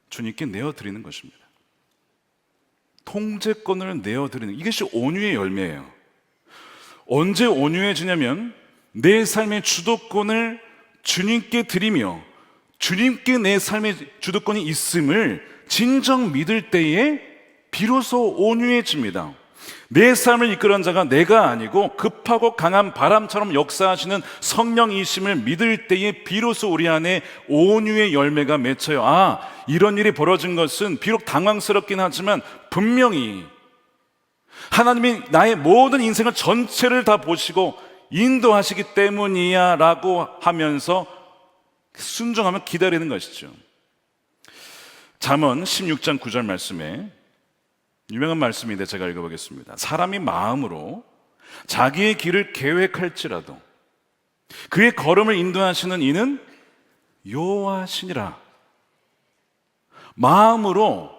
주님께 내어드리는 것입니다. 통제권을 내어드리는, 이것이 온유의 열매예요. 언제 온유해지냐면 내 삶의 주도권을 주님께 드리며 주님께 내 삶의 주도권이 있음을 진정 믿을 때에 비로소 온유해집니다. 내 삶을 이끌어간 자가 내가 아니고 급하고 강한 바람처럼 역사하시는 성령이심을 믿을 때에 비로소 우리 안에 온유의 열매가 맺혀요. 이런 일이 벌어진 것은 비록 당황스럽긴 하지만 분명히 하나님이 나의 모든 인생을 전체를 다 보시고 인도하시기 때문이야 라고 하면서 순종하며 기다리는 것이죠. 잠언 16장 9절 말씀에 유명한 말씀인데 제가 읽어보겠습니다. 사람이 마음으로 자기의 길을 계획할지라도 그의 걸음을 인도하시는 이는 여호와시니라. 마음으로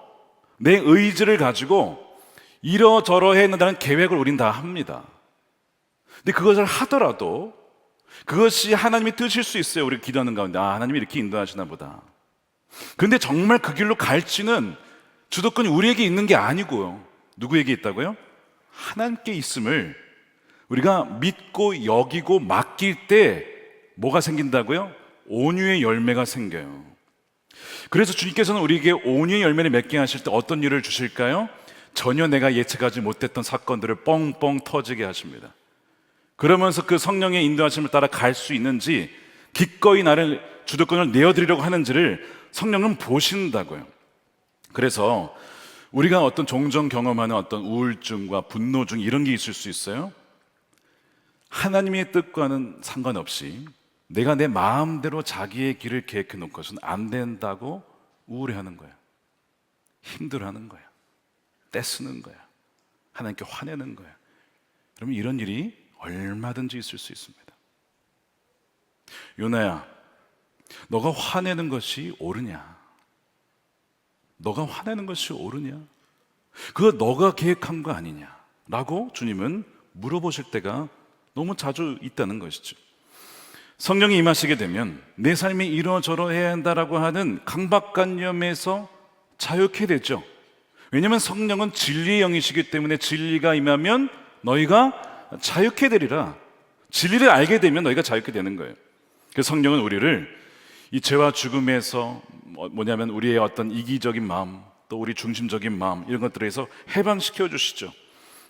내 의지를 가지고 이러저러해 한다는 계획을 우린 다 합니다. 근데 그것을 하더라도 그것이 하나님의 뜻일 수 있어요. 우리가 기도하는 가운데 하나님이 이렇게 인도하시나 보다. 그런데 정말 그 길로 갈지는 주도권이 우리에게 있는 게 아니고요. 누구에게 있다고요? 하나님께 있음을 우리가 믿고 여기고 맡길 때 뭐가 생긴다고요? 온유의 열매가 생겨요. 그래서 주님께서는 우리에게 온유의 열매를 맺게 하실 때 어떤 일을 주실까요? 전혀 내가 예측하지 못했던 사건들을 뻥뻥 터지게 하십니다. 그러면서 그 성령의 인도하심을 따라 갈 수 있는지 기꺼이 나를 주도권을 내어드리려고 하는지를 성령은 보신다고요. 그래서 우리가 어떤 종종 경험하는 어떤 우울증과 분노증 이런 게 있을 수 있어요. 하나님의 뜻과는 상관없이 내가 내 마음대로 자기의 길을 계획해 놓은 것은 안 된다고 우울해하는 거야. 힘들어하는 거야. 떼쓰는 거야. 하나님께 화내는 거야. 그러면 이런 일이 얼마든지 있을 수 있습니다. 요나야, 너가 화내는 것이 옳으냐? 너가 화내는 것이 옳으냐? 그거 너가 계획한 거 아니냐? 라고 주님은 물어보실 때가 너무 자주 있다는 것이죠. 성령이 임하시게 되면 내 삶이 이러저러해야 한다라고 하는 강박관념에서 자유케 되죠. 왜냐하면 성령은 진리의 영이시기 때문에 진리가 임하면 너희가 자유케 되리라. 진리를 알게 되면 너희가 자유케 되는 거예요. 그래서 성령은 우리를 이 죄와 죽음에서 뭐냐면 우리의 어떤 이기적인 마음, 또 우리 중심적인 마음 이런 것들에서 해방시켜 주시죠.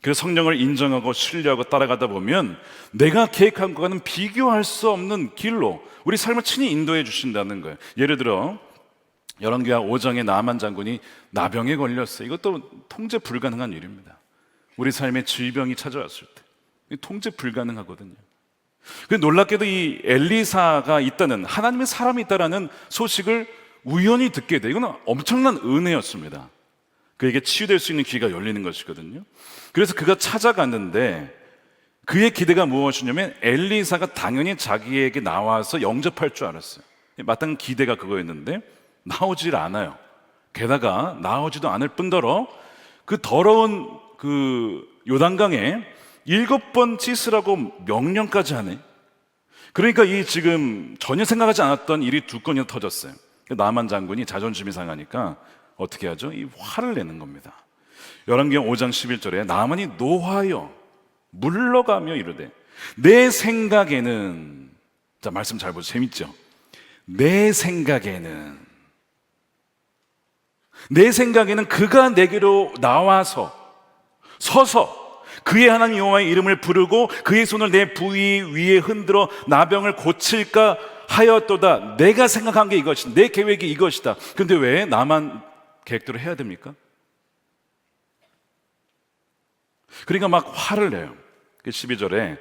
그래서 성령을 인정하고 신뢰하고 따라가다 보면 내가 계획한 것과는 비교할 수 없는 길로 우리 삶을 친히 인도해 주신다는 거예요. 예를 들어 열왕기하 5장의 나만 장군이 나병에 걸렸어요. 이것도 통제 불가능한 일입니다. 우리 삶에 질병이 찾아왔을 때 통제 불가능하거든요. 놀랍게도 이 엘리사가 있다는, 하나님의 사람이 있다라는 소식을 우연히 듣게 돼요. 이건 엄청난 은혜였습니다. 그에게 치유될 수 있는 기회가 열리는 것이거든요. 그래서 그가 찾아갔는데 그의 기대가 무엇이냐면 엘리사가 당연히 자기에게 나와서 영접할 줄 알았어요. 마땅한 기대가 그거였는데 나오질 않아요. 게다가 나오지도 않을 뿐더러 그 더러운 그 요단강에 7번 찢으라고 명령까지 하네. 그러니까 이 지금 전혀 생각하지 않았던 일이 2건이나 터졌어요. 나만 장군이 자존심이 상하니까 어떻게 하죠? 이 화를 내는 겁니다. 열왕기상 5장 11절에 나만이 노하여 물러가며 이르되 내 생각에는, 자 말씀 잘 보세요. 재밌죠? 내 생각에는 그가 내게로 나와서 서서 그의 하나님 여호와의 이름을 부르고 그의 손을 내 부위 위에 흔들어 나병을 고칠까 하였도다. 내가 생각한 게 이것이다. 내 계획이 이것이다. 근데 왜 나만 계획대로 해야 됩니까? 그러니까 막 화를 내요. 12절에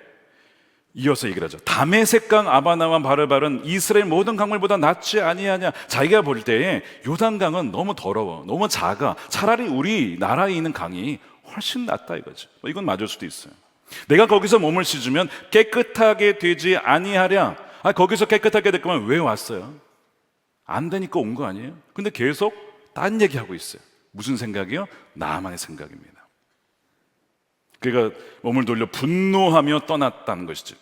이어서 얘기를 하죠. 다메섹강 아바나와 바르발은 이스라엘 모든 강물보다 낫지 아니하냐. 자기가 볼 때에 요단강은 너무 더러워, 너무 작아. 차라리 우리 나라에 있는 강이 훨씬 낫다 이거죠. 이건 맞을 수도 있어요. 내가 거기서 몸을 씻으면 깨끗하게 되지 아니하랴. 거기서 깨끗하게 될 거면 왜 왔어요? 안 되니까 온 거 아니에요? 근데 계속 딴 얘기하고 있어요. 무슨 생각이요? 나만의 생각입니다. 그러니까 몸을 돌려 분노하며 떠났다는 것이죠.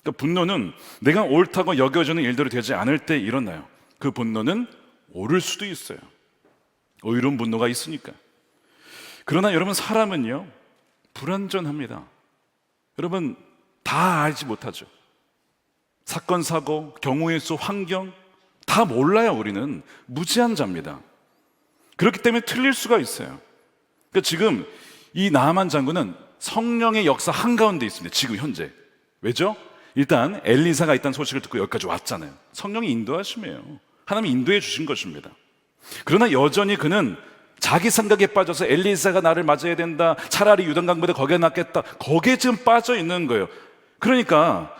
그러니까 분노는 내가 옳다고 여겨지는 일들이 되지 않을 때 일어나요. 그 분노는 옳을 수도 있어요. 의로운 분노가 있으니까. 그러나 여러분, 사람은요 불완전합니다. 여러분, 다 알지 못하죠. 사건, 사고, 경우의 수, 환경 다 몰라요. 우리는 무지한 자입니다. 그렇기 때문에 틀릴 수가 있어요. 그러니까 지금 이 나아만 장군은 성령의 역사 한가운데 있습니다. 지금 현재. 왜죠? 일단 엘리사가 있다는 소식을 듣고 여기까지 왔잖아요. 성령이 인도하심이에요. 하나님이 인도해 주신 것입니다. 그러나 여전히 그는 자기 생각에 빠져서 엘리사가 나를 맞아야 된다, 차라리 유단강보다 거기에 낫겠다, 거기에 지금 빠져 있는 거예요. 그러니까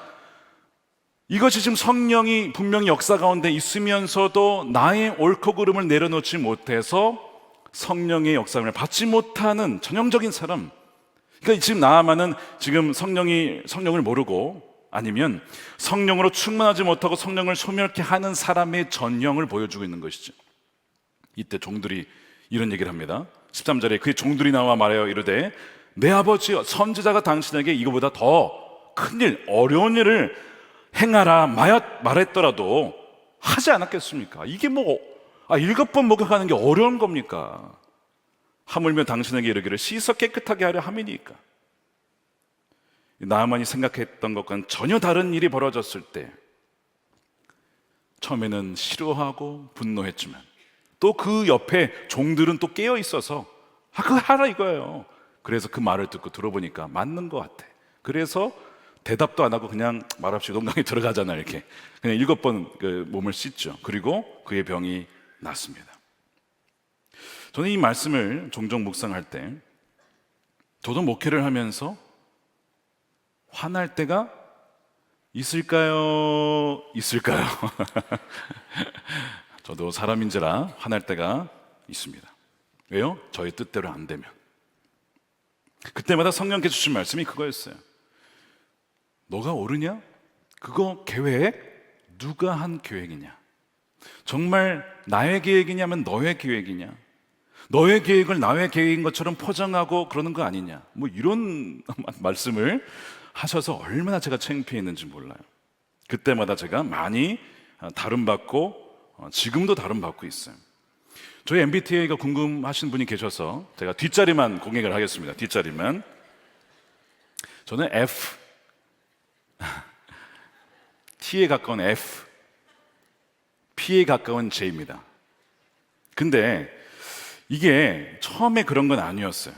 이것이 지금 성령이 분명히 역사 가운데 있으면서도 나의 옳고 그름을 내려놓지 못해서 성령의 역사를 받지 못하는 전형적인 사람. 그러니까 지금 나아만은 지금 성령을 모르고, 아니면 성령으로 충만하지 못하고 성령을 소멸케 하는 사람의 전형을 보여주고 있는 것이죠. 이때 종들이 이런 얘기를 합니다. 13절에 그의 종들이 나와 말하여 이르되 내 아버지여, 선지자가 당신에게 이거보다 더 큰일, 어려운 일을 행하라 말했더라도 하지 않았겠습니까? 이게 뭐 7번 목욕하는 게 어려운 겁니까? 하물며 당신에게 이르기를 씻어 깨끗하게 하려 함이니까. 나아만이 생각했던 것과는 전혀 다른 일이 벌어졌을 때 처음에는 싫어하고 분노했지만 또 그 옆에 종들은 또 깨어 있어서 그거 하라 이거예요. 그래서 그 말을 듣고 들어보니까 맞는 것 같아. 그래서 대답도 안 하고 그냥 말없이 용강에 들어가잖아요. 이렇게 그냥 7번 그 몸을 씻죠. 그리고 그의 병이 낫습니다. 저는 이 말씀을 종종 묵상할 때 저도 목회를 하면서 화날 때가 있을까요? 저도 사람인지라 화날 때가 있습니다. 왜요? 저의 뜻대로 안 되면. 그때마다 성령께 주신 말씀이 그거였어요. 너가 옳으냐? 그거 계획 누가 한 계획이냐? 정말 나의 계획이냐면 너의 계획이냐? 너의 계획을 나의 계획인 것처럼 포장하고 그러는 거 아니냐? 뭐 이런 말씀을 하셔서 얼마나 제가 창피했는지 몰라요. 그때마다 제가 많이 다름받고 지금도 다름받고 있어요. 저희 MBTI가 궁금하신 분이 계셔서 제가 뒷자리만 공개를 하겠습니다. 뒷자리만. 저는 F, T에 가까운 F, P에 가까운 J입니다. 근데 이게 처음에 그런 건 아니었어요.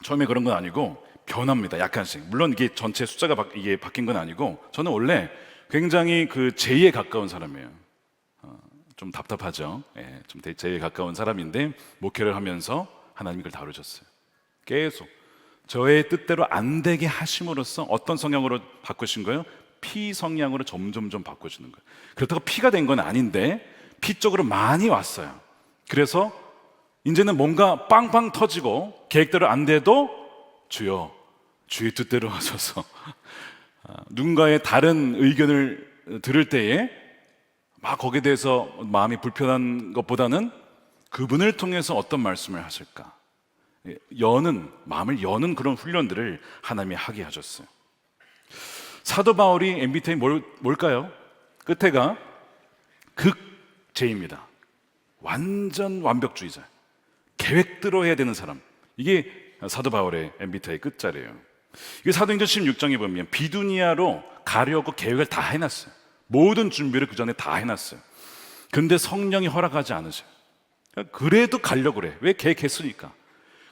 처음에 그런 건 아니고 변합니다. 약간씩. 물론 이게 전체 숫자가 이게 바뀐 건 아니고 저는 원래 굉장히 그 J에 가까운 사람이에요. 좀 답답하죠. 예, 좀 J에 가까운 사람인데 목회를 하면서 하나님이 그걸 다루셨어요. 계속 저의 뜻대로 안 되게 하심으로써 어떤 성향으로 바꾸신 거예요? P 성향으로 점점점 바꾸시는 거예요. 그렇다고 P가 된 건 아닌데 P 쪽으로 많이 왔어요. 그래서 이제는 뭔가 빵빵 터지고 계획대로 안 돼도 주여, 주의 뜻대로 하셔서 누군가의 다른 의견을 들을 때에 막 거기에 대해서 마음이 불편한 것보다는 그분을 통해서 어떤 말씀을 하실까, 마음을 여는 그런 훈련들을 하나님이 하게 하셨어요. 사도 바울이 MBTI 뭘까요? 끝에가 극제입니다. 완전 완벽주의자, 계획대로 해야 되는 사람. 이게 사도 바울의 MBTI 끝자리예요. 이게 사도행전 16장에 보면 비두니아로 가려고 계획을 다 해놨어요. 모든 준비를 그 전에 다 해놨어요. 근데 성령이 허락하지 않으세요. 그래도 가려고 그래. 왜? 계획했으니까.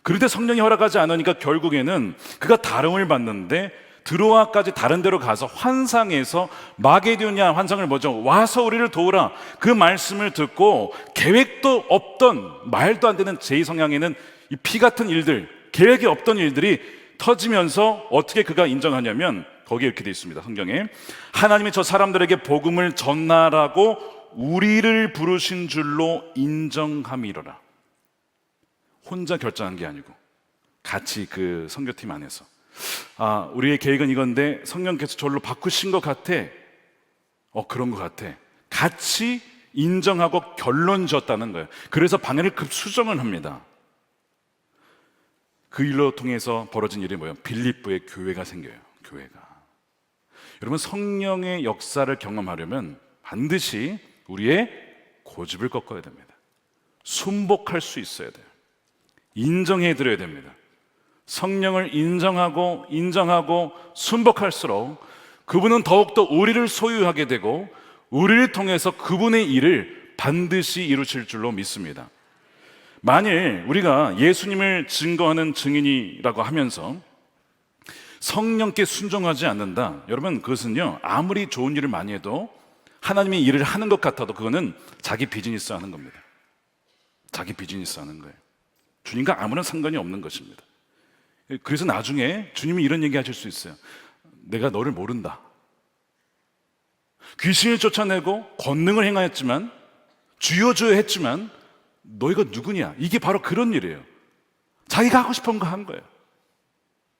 그런데 성령이 허락하지 않으니까 결국에는 그가 다름을 받는데 드로아까지 다른 데로 가서 환상에서 마게도냐 환상을 뭐죠? 와서 우리를 도우라. 그 말씀을 듣고 계획도 없던, 말도 안 되는 제 성향에는 이 피 같은 일들, 계획이 없던 일들이 터지면서 어떻게 그가 인정하냐면 거기에 이렇게 되어 있습니다. 성경에 하나님이 저 사람들에게 복음을 전하라고 우리를 부르신 줄로 인정함이로라. 혼자 결정한 게 아니고 같이 그 선교팀 안에서 우리의 계획은 이건데 성령께서 저를 바꾸신 것 같아. 그런 것 같아. 같이 인정하고 결론 지었다는 거예요. 그래서 방해를 급수정을 합니다. 그 일로 통해서 벌어진 일이 뭐예요? 빌립보에 교회가 생겨요. 교회가. 여러분, 성령의 역사를 경험하려면 반드시 우리의 고집을 꺾어야 됩니다. 순복할 수 있어야 돼요. 인정해 드려야 됩니다. 성령을 인정하고 순복할수록 그분은 더욱더 우리를 소유하게 되고 우리를 통해서 그분의 일을 반드시 이루실 줄로 믿습니다. 만일 우리가 예수님을 증거하는 증인이라고 하면서 성령께 순종하지 않는다, 여러분 그것은요 아무리 좋은 일을 많이 해도 하나님의 일을 하는 것 같아도 그거는 자기 비즈니스 하는 겁니다. 자기 비즈니스 하는 거예요. 주님과 아무런 상관이 없는 것입니다. 그래서 나중에 주님이 이런 얘기 하실 수 있어요. 내가 너를 모른다. 귀신을 쫓아내고 권능을 행하였지만, 주여 주여 했지만 너희가 누구냐? 이게 바로 그런 일이에요. 자기가 하고 싶은 거 한 거예요.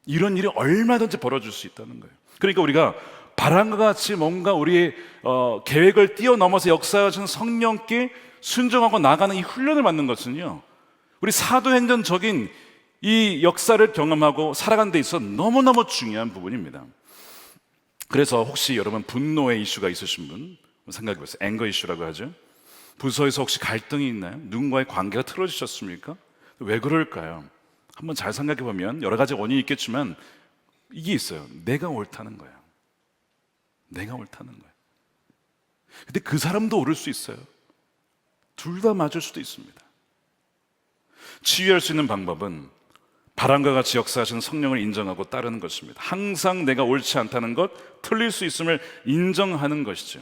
이런 일이 얼마든지 벌어질 수 있다는 거예요. 그러니까 우리가 바람과 같이 뭔가 우리의 계획을 뛰어넘어서 역사하시는 성령께 순종하고 나가는 이 훈련을 받는 것은요, 우리 사도행전적인 이 역사를 경험하고 살아가는 데 있어 너무너무 중요한 부분입니다. 그래서 혹시 여러분 분노의 이슈가 있으신 분 생각해 보세요. 앵거 이슈라고 하죠. 부서에서 혹시 갈등이 있나요? 누군가의 관계가 틀어지셨습니까? 왜 그럴까요? 한번 잘 생각해 보면 여러 가지 원인이 있겠지만 이게 있어요. 내가 옳다는 거예요. 내가 옳다는 거예요. 근데 그 사람도 옳을 수 있어요. 둘 다 맞을 수도 있습니다. 치유할 수 있는 방법은 바람과 같이 역사하시는 성령을 인정하고 따르는 것입니다. 항상 내가 옳지 않다는 것, 틀릴 수 있음을 인정하는 것이죠.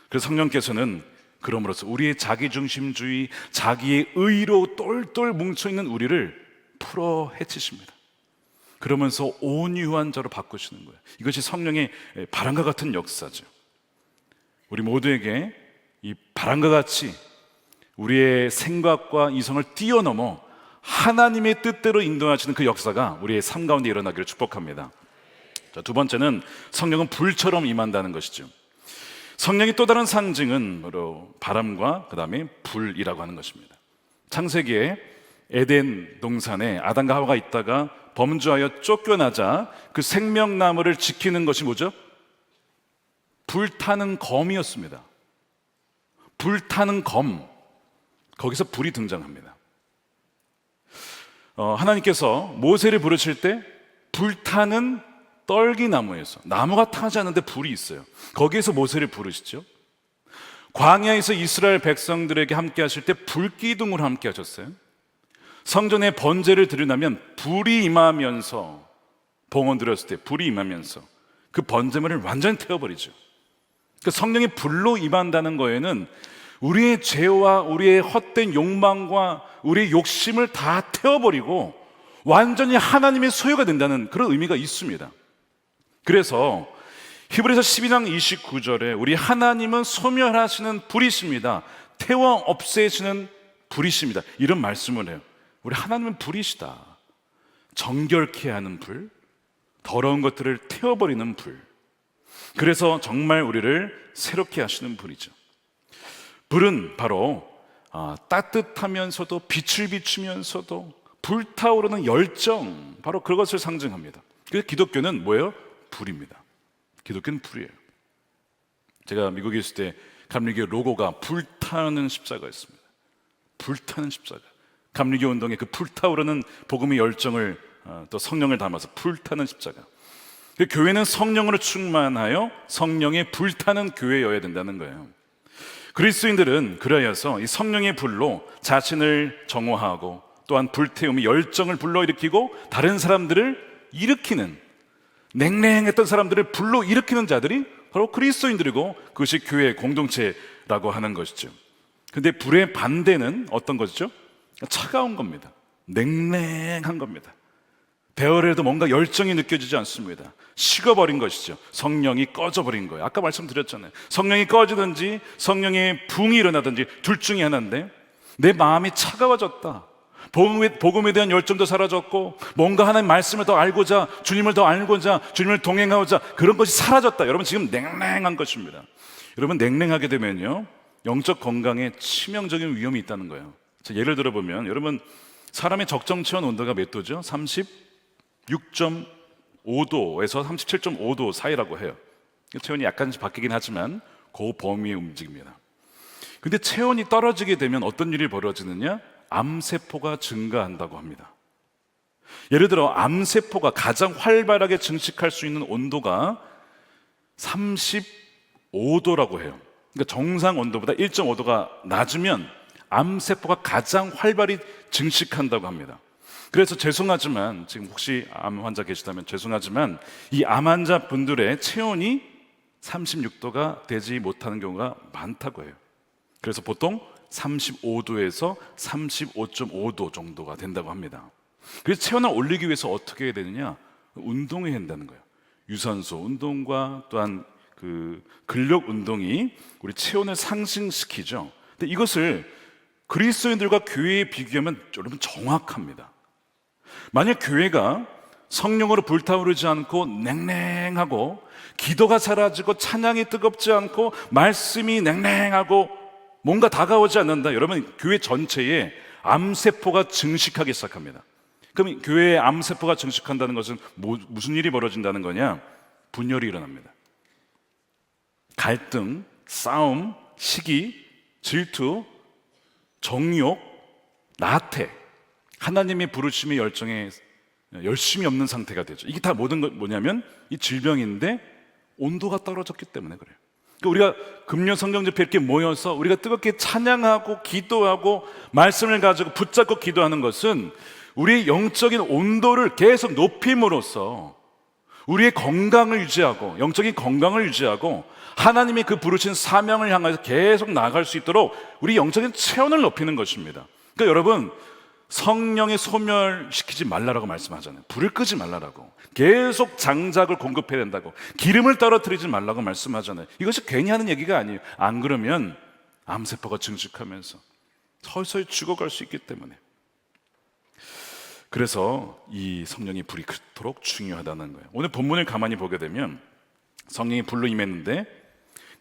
그래서 성령께서는 그럼으로써 우리의 자기중심주의, 자기의 의로 똘똘 뭉쳐있는 우리를 풀어 헤치십니다. 그러면서 온유한 자로 바꾸시는 거예요. 이것이 성령의 바람과 같은 역사죠. 우리 모두에게 이 바람과 같이 우리의 생각과 이성을 뛰어넘어 하나님의 뜻대로 인도하시는 그 역사가 우리의 삶 가운데 일어나기를 축복합니다. 자, 두 번째는 성령은 불처럼 임한다는 것이죠. 성령의 또 다른 상징은 바로 바람과 그 다음에 불이라고 하는 것입니다. 창세기에 에덴 동산에 아담과 하와가 있다가 범죄하여 쫓겨나자 그 생명나무를 지키는 것이 뭐죠? 불타는 검이었습니다. 불타는 검, 거기서 불이 등장합니다. 하나님께서 모세를 부르실 때 불타는 떨기나무에서, 나무가 타지 않는데 불이 있어요. 거기에서 모세를 부르시죠. 광야에서 이스라엘 백성들에게 함께 하실 때 불기둥으로 함께 하셨어요. 성전에 번제를 드리려면 불이 임하면서, 봉헌 드렸을 때 불이 임하면서 그 번제물을 완전히 태워버리죠. 그 성령이 불로 임한다는 거에는 우리의 죄와 우리의 헛된 욕망과 우리의 욕심을 다 태워버리고 완전히 하나님의 소유가 된다는 그런 의미가 있습니다. 그래서 히브리서 12장 29절에 우리 하나님은 소멸하시는 불이십니다. 태워 없애시는 불이십니다. 이런 말씀을 해요. 우리 하나님은 불이시다. 정결케 하는 불, 더러운 것들을 태워버리는 불. 그래서 정말 우리를 새롭게 하시는 불이죠. 불은 바로 따뜻하면서도 빛을 비추면서도 불타오르는 열정, 바로 그것을 상징합니다. 그래서 기독교는 뭐예요? 불입니다. 기독교는 불이에요. 제가 미국에 있을 때 감리교 로고가 불타는 십자가였습니다. 불타는 십자가. 감리교 운동의 그 불타오르는 복음의 열정을 또 성령을 담아서 불타는 십자가. 그 교회는 성령으로 충만하여 성령의 불타는 교회여야 된다는 거예요. 그리스도인들은 그러여서 이 성령의 불로 자신을 정화하고 또한 불태움의 열정을 불러일으키고 다른 사람들을 일으키는, 냉랭했던 사람들을 불러일으키는 자들이 바로 그리스도인들이고, 그것이 교회의 공동체라고 하는 것이죠. 근데 불의 반대는 어떤 것이죠? 차가운 겁니다. 냉랭한 겁니다. 대화를 해도 뭔가 열정이 느껴지지 않습니다. 식어버린 것이죠. 성령이 꺼져버린 거예요. 아까 말씀드렸잖아요. 성령이 꺼지든지 성령의 붕이 일어나든지 둘 중에 하나인데, 내 마음이 차가워졌다, 복음에 대한 열정도 사라졌고, 뭔가 하나님 말씀을 더 알고자, 주님을 더 알고자, 주님을 동행하고자, 그런 것이 사라졌다. 여러분 지금 냉랭한 것입니다. 여러분 냉랭하게 되면요, 영적 건강에 치명적인 위험이 있다는 거예요. 예를 들어보면, 여러분 사람의 적정 체온 온도가 몇 도죠? 36.5도에서 37.5도 사이라고 해요. 체온이 약간씩 바뀌긴 하지만 그 범위에 움직입니다. 근데 체온이 떨어지게 되면 어떤 일이 벌어지느냐? 암세포가 증가한다고 합니다. 예를 들어 암세포가 가장 활발하게 증식할 수 있는 온도가 35도라고 해요. 그러니까 정상 온도보다 1.5도가 낮으면 암세포가 가장 활발히 증식한다고 합니다. 그래서 죄송하지만, 지금 혹시 암 환자 계시다면 죄송하지만, 이 암 환자 분들의 체온이 36도가 되지 못하는 경우가 많다고 해요. 그래서 보통 35도에서 35.5도 정도가 된다고 합니다. 그래서 체온을 올리기 위해서 어떻게 해야 되느냐? 운동해야 한다는 거예요. 유산소 운동과 또한 그 근력 운동이 우리 체온을 상승시키죠. 근데 이것을 그리스도인들과 교회에 비교하면 여러분 정확합니다. 만약 교회가 성령으로 불타오르지 않고 냉랭하고, 기도가 사라지고 찬양이 뜨겁지 않고 말씀이 냉랭하고 뭔가 다가오지 않는다, 여러분 교회 전체에 암세포가 증식하기 시작합니다. 그럼 교회에 암세포가 증식한다는 것은 무슨 일이 벌어진다는 거냐? 분열이 일어납니다. 갈등, 싸움, 시기, 질투, 정욕, 나태, 하나님의 부르심의 열정에 열심이 없는 상태가 되죠. 이게 다 모든 것 뭐냐면 이 질병인데 온도가 떨어졌기 때문에 그래요. 그러니까 우리가 금요 성경 집회 이렇게 모여서 우리가 뜨겁게 찬양하고 기도하고 말씀을 가지고 붙잡고 기도하는 것은 우리의 영적인 온도를 계속 높임으로써 우리의 건강을 유지하고, 영적인 건강을 유지하고, 하나님이 그 부르신 사명을 향해서 계속 나아갈 수 있도록 우리 영적인 체온을 높이는 것입니다. 그러니까 여러분, 성령의 소멸시키지 말라라고 말씀하잖아요. 불을 끄지 말라라고, 계속 장작을 공급해야 된다고, 기름을 떨어뜨리지 말라고 말씀하잖아요. 이것이 괜히 하는 얘기가 아니에요. 안 그러면 암세포가 증식하면서 서서히 죽어갈 수 있기 때문에. 그래서 이 성령의 불이 그토록 중요하다는 거예요. 오늘 본문을 가만히 보게 되면 성령이 불로 임했는데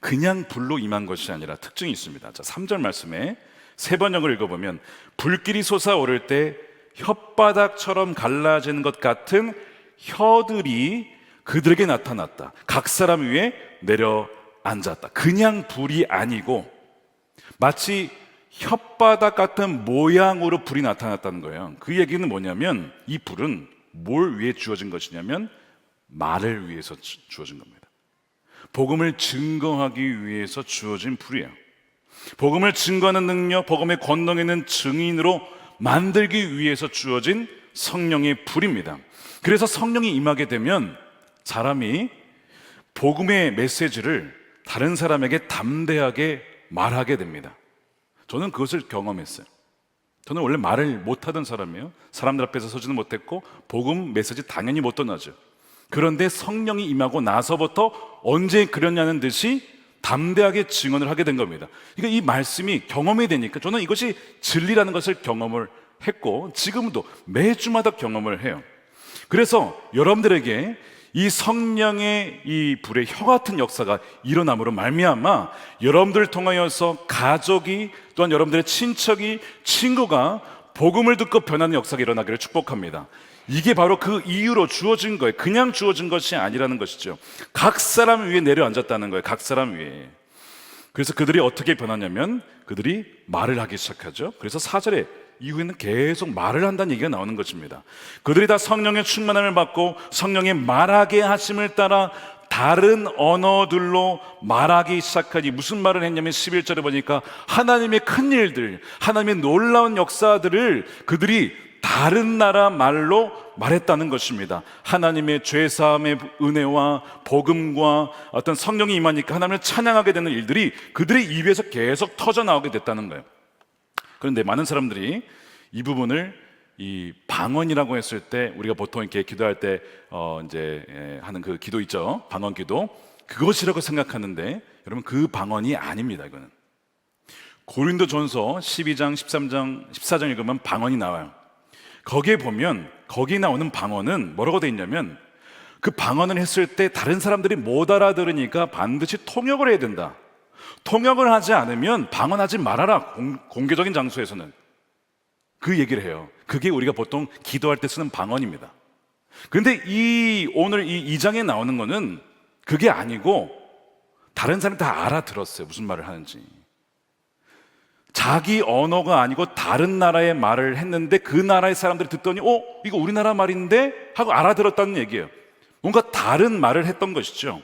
그냥 불로 임한 것이 아니라 특징이 있습니다. 자, 3절 말씀에 세 번역을 읽어보면, 불길이 솟아오를 때 혓바닥처럼 갈라지는 것 같은 혀들이 그들에게 나타났다. 각 사람 위에 내려앉았다. 그냥 불이 아니고 마치 혓바닥 같은 모양으로 불이 나타났다는 거예요. 그 얘기는 뭐냐면, 이 불은 뭘 위해 주어진 것이냐면 말을 위해서 주어진 겁니다. 복음을 증거하기 위해서 주어진 불이에요. 복음을 증거하는 능력, 복음의 권능에 있는 증인으로 만들기 위해서 주어진 성령의 불입니다. 그래서 성령이 임하게 되면 사람이 복음의 메시지를 다른 사람에게 담대하게 말하게 됩니다. 저는 그것을 경험했어요. 저는 원래 말을 못하던 사람이에요. 사람들 앞에서 서지는 못했고 복음 메시지 당연히 못 전하죠. 그런데 성령이 임하고 나서부터 언제 그랬냐는 듯이 담대하게 증언을 하게 된 겁니다. 그러니까 이 말씀이 경험이 되니까 저는 이것이 진리라는 것을 경험을 했고, 지금도 매주마다 경험을 해요. 그래서 여러분들에게 이 성령의 이 불의 혀 같은 역사가 일어남으로 말미암아 여러분들을 통하여서 가족이, 또한 여러분들의 친척이, 친구가 복음을 듣고 변하는 역사가 일어나기를 축복합니다. 이게 바로 그 이유로 주어진 거예요. 그냥 주어진 것이 아니라는 것이죠. 각 사람 위에 내려앉았다는 거예요. 각 사람 위에. 그래서 그들이 어떻게 변하냐면 그들이 말을 하기 시작하죠. 그래서 4절에 이후에는 계속 말을 한다는 얘기가 나오는 것입니다. 그들이 다 성령의 충만함을 받고 성령의 말하게 하심을 따라 다른 언어들로 말하기 시작하니, 무슨 말을 했냐면 11절에 보니까 하나님의 큰 일들, 하나님의 놀라운 역사들을 그들이 다른 나라 말로 말했다는 것입니다. 하나님의 죄사함의 은혜와 복음과 어떤 성령이 임하니까 하나님을 찬양하게 되는 일들이 그들의 입에서 계속 터져나오게 됐다는 거예요. 그런데 많은 사람들이 이 부분을 이 방언이라고 했을 때, 우리가 보통 이렇게 기도할 때 이제 하는 그 기도 있죠, 방언 기도, 그것이라고 생각하는데 여러분, 그 방언이 아닙니다. 이거는 고린도전서 12장, 13장, 14장 읽으면 방언이 나와요. 거기에 보면 거기 나오는 방언은 뭐라고 돼 있냐면, 그 방언을 했을 때 다른 사람들이 못 알아들으니까 반드시 통역을 해야 된다. 통역을 하지 않으면 방언하지 말아라. 공개적인 장소에서는 그 얘기를 해요. 그게 우리가 보통 기도할 때 쓰는 방언입니다. 그런데 오늘 이 2장에 나오는 거는 그게 아니고, 다른 사람이 다 알아들었어요, 무슨 말을 하는지. 자기 언어가 아니고 다른 나라의 말을 했는데 그 나라의 사람들이 듣더니 이거 우리나라 말인데 하고 알아들었다는 얘기예요. 뭔가 다른 말을 했던 것이죠.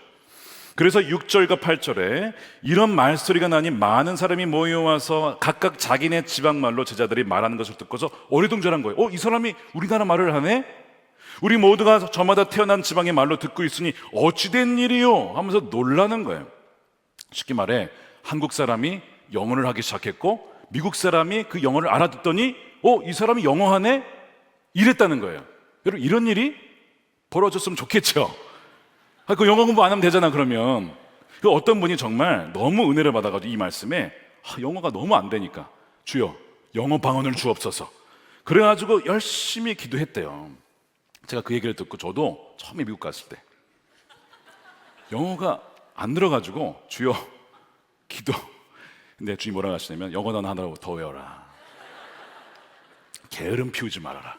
그래서 6절과 8절에 이런 말소리가 나니 많은 사람이 모여와서 각각 자기네 지방말로 제자들이 말하는 것을 듣고서 어리둥절한 거예요. 이 사람이 우리나라 말을 하네? 우리 모두가 저마다 태어난 지방의 말로 듣고 있으니 어찌된 일이요? 하면서 놀라는 거예요. 쉽게 말해, 한국 사람이 영어를 하기 시작했고 미국 사람이 그 영어를 알아듣더니 이 사람이 영어 하네? 이랬다는 거예요. 여러분, 이런 일이 벌어졌으면 좋겠죠. 그 영어 공부 안 하면 되잖아. 그러면 어떤 분이 정말 너무 은혜를 받아가지고 이 말씀에 영어가 너무 안 되니까 주여 영어 방언을 주옵소서, 그래가지고 열심히 기도했대요. 제가 그 얘기를 듣고 저도 처음에 미국 갔을 때 영어가 안 들어가지고 주여 기도. 근데 주님 뭐라고 하시냐면 영어 단어 하나로 더 외워라. 게으름 피우지 말아라.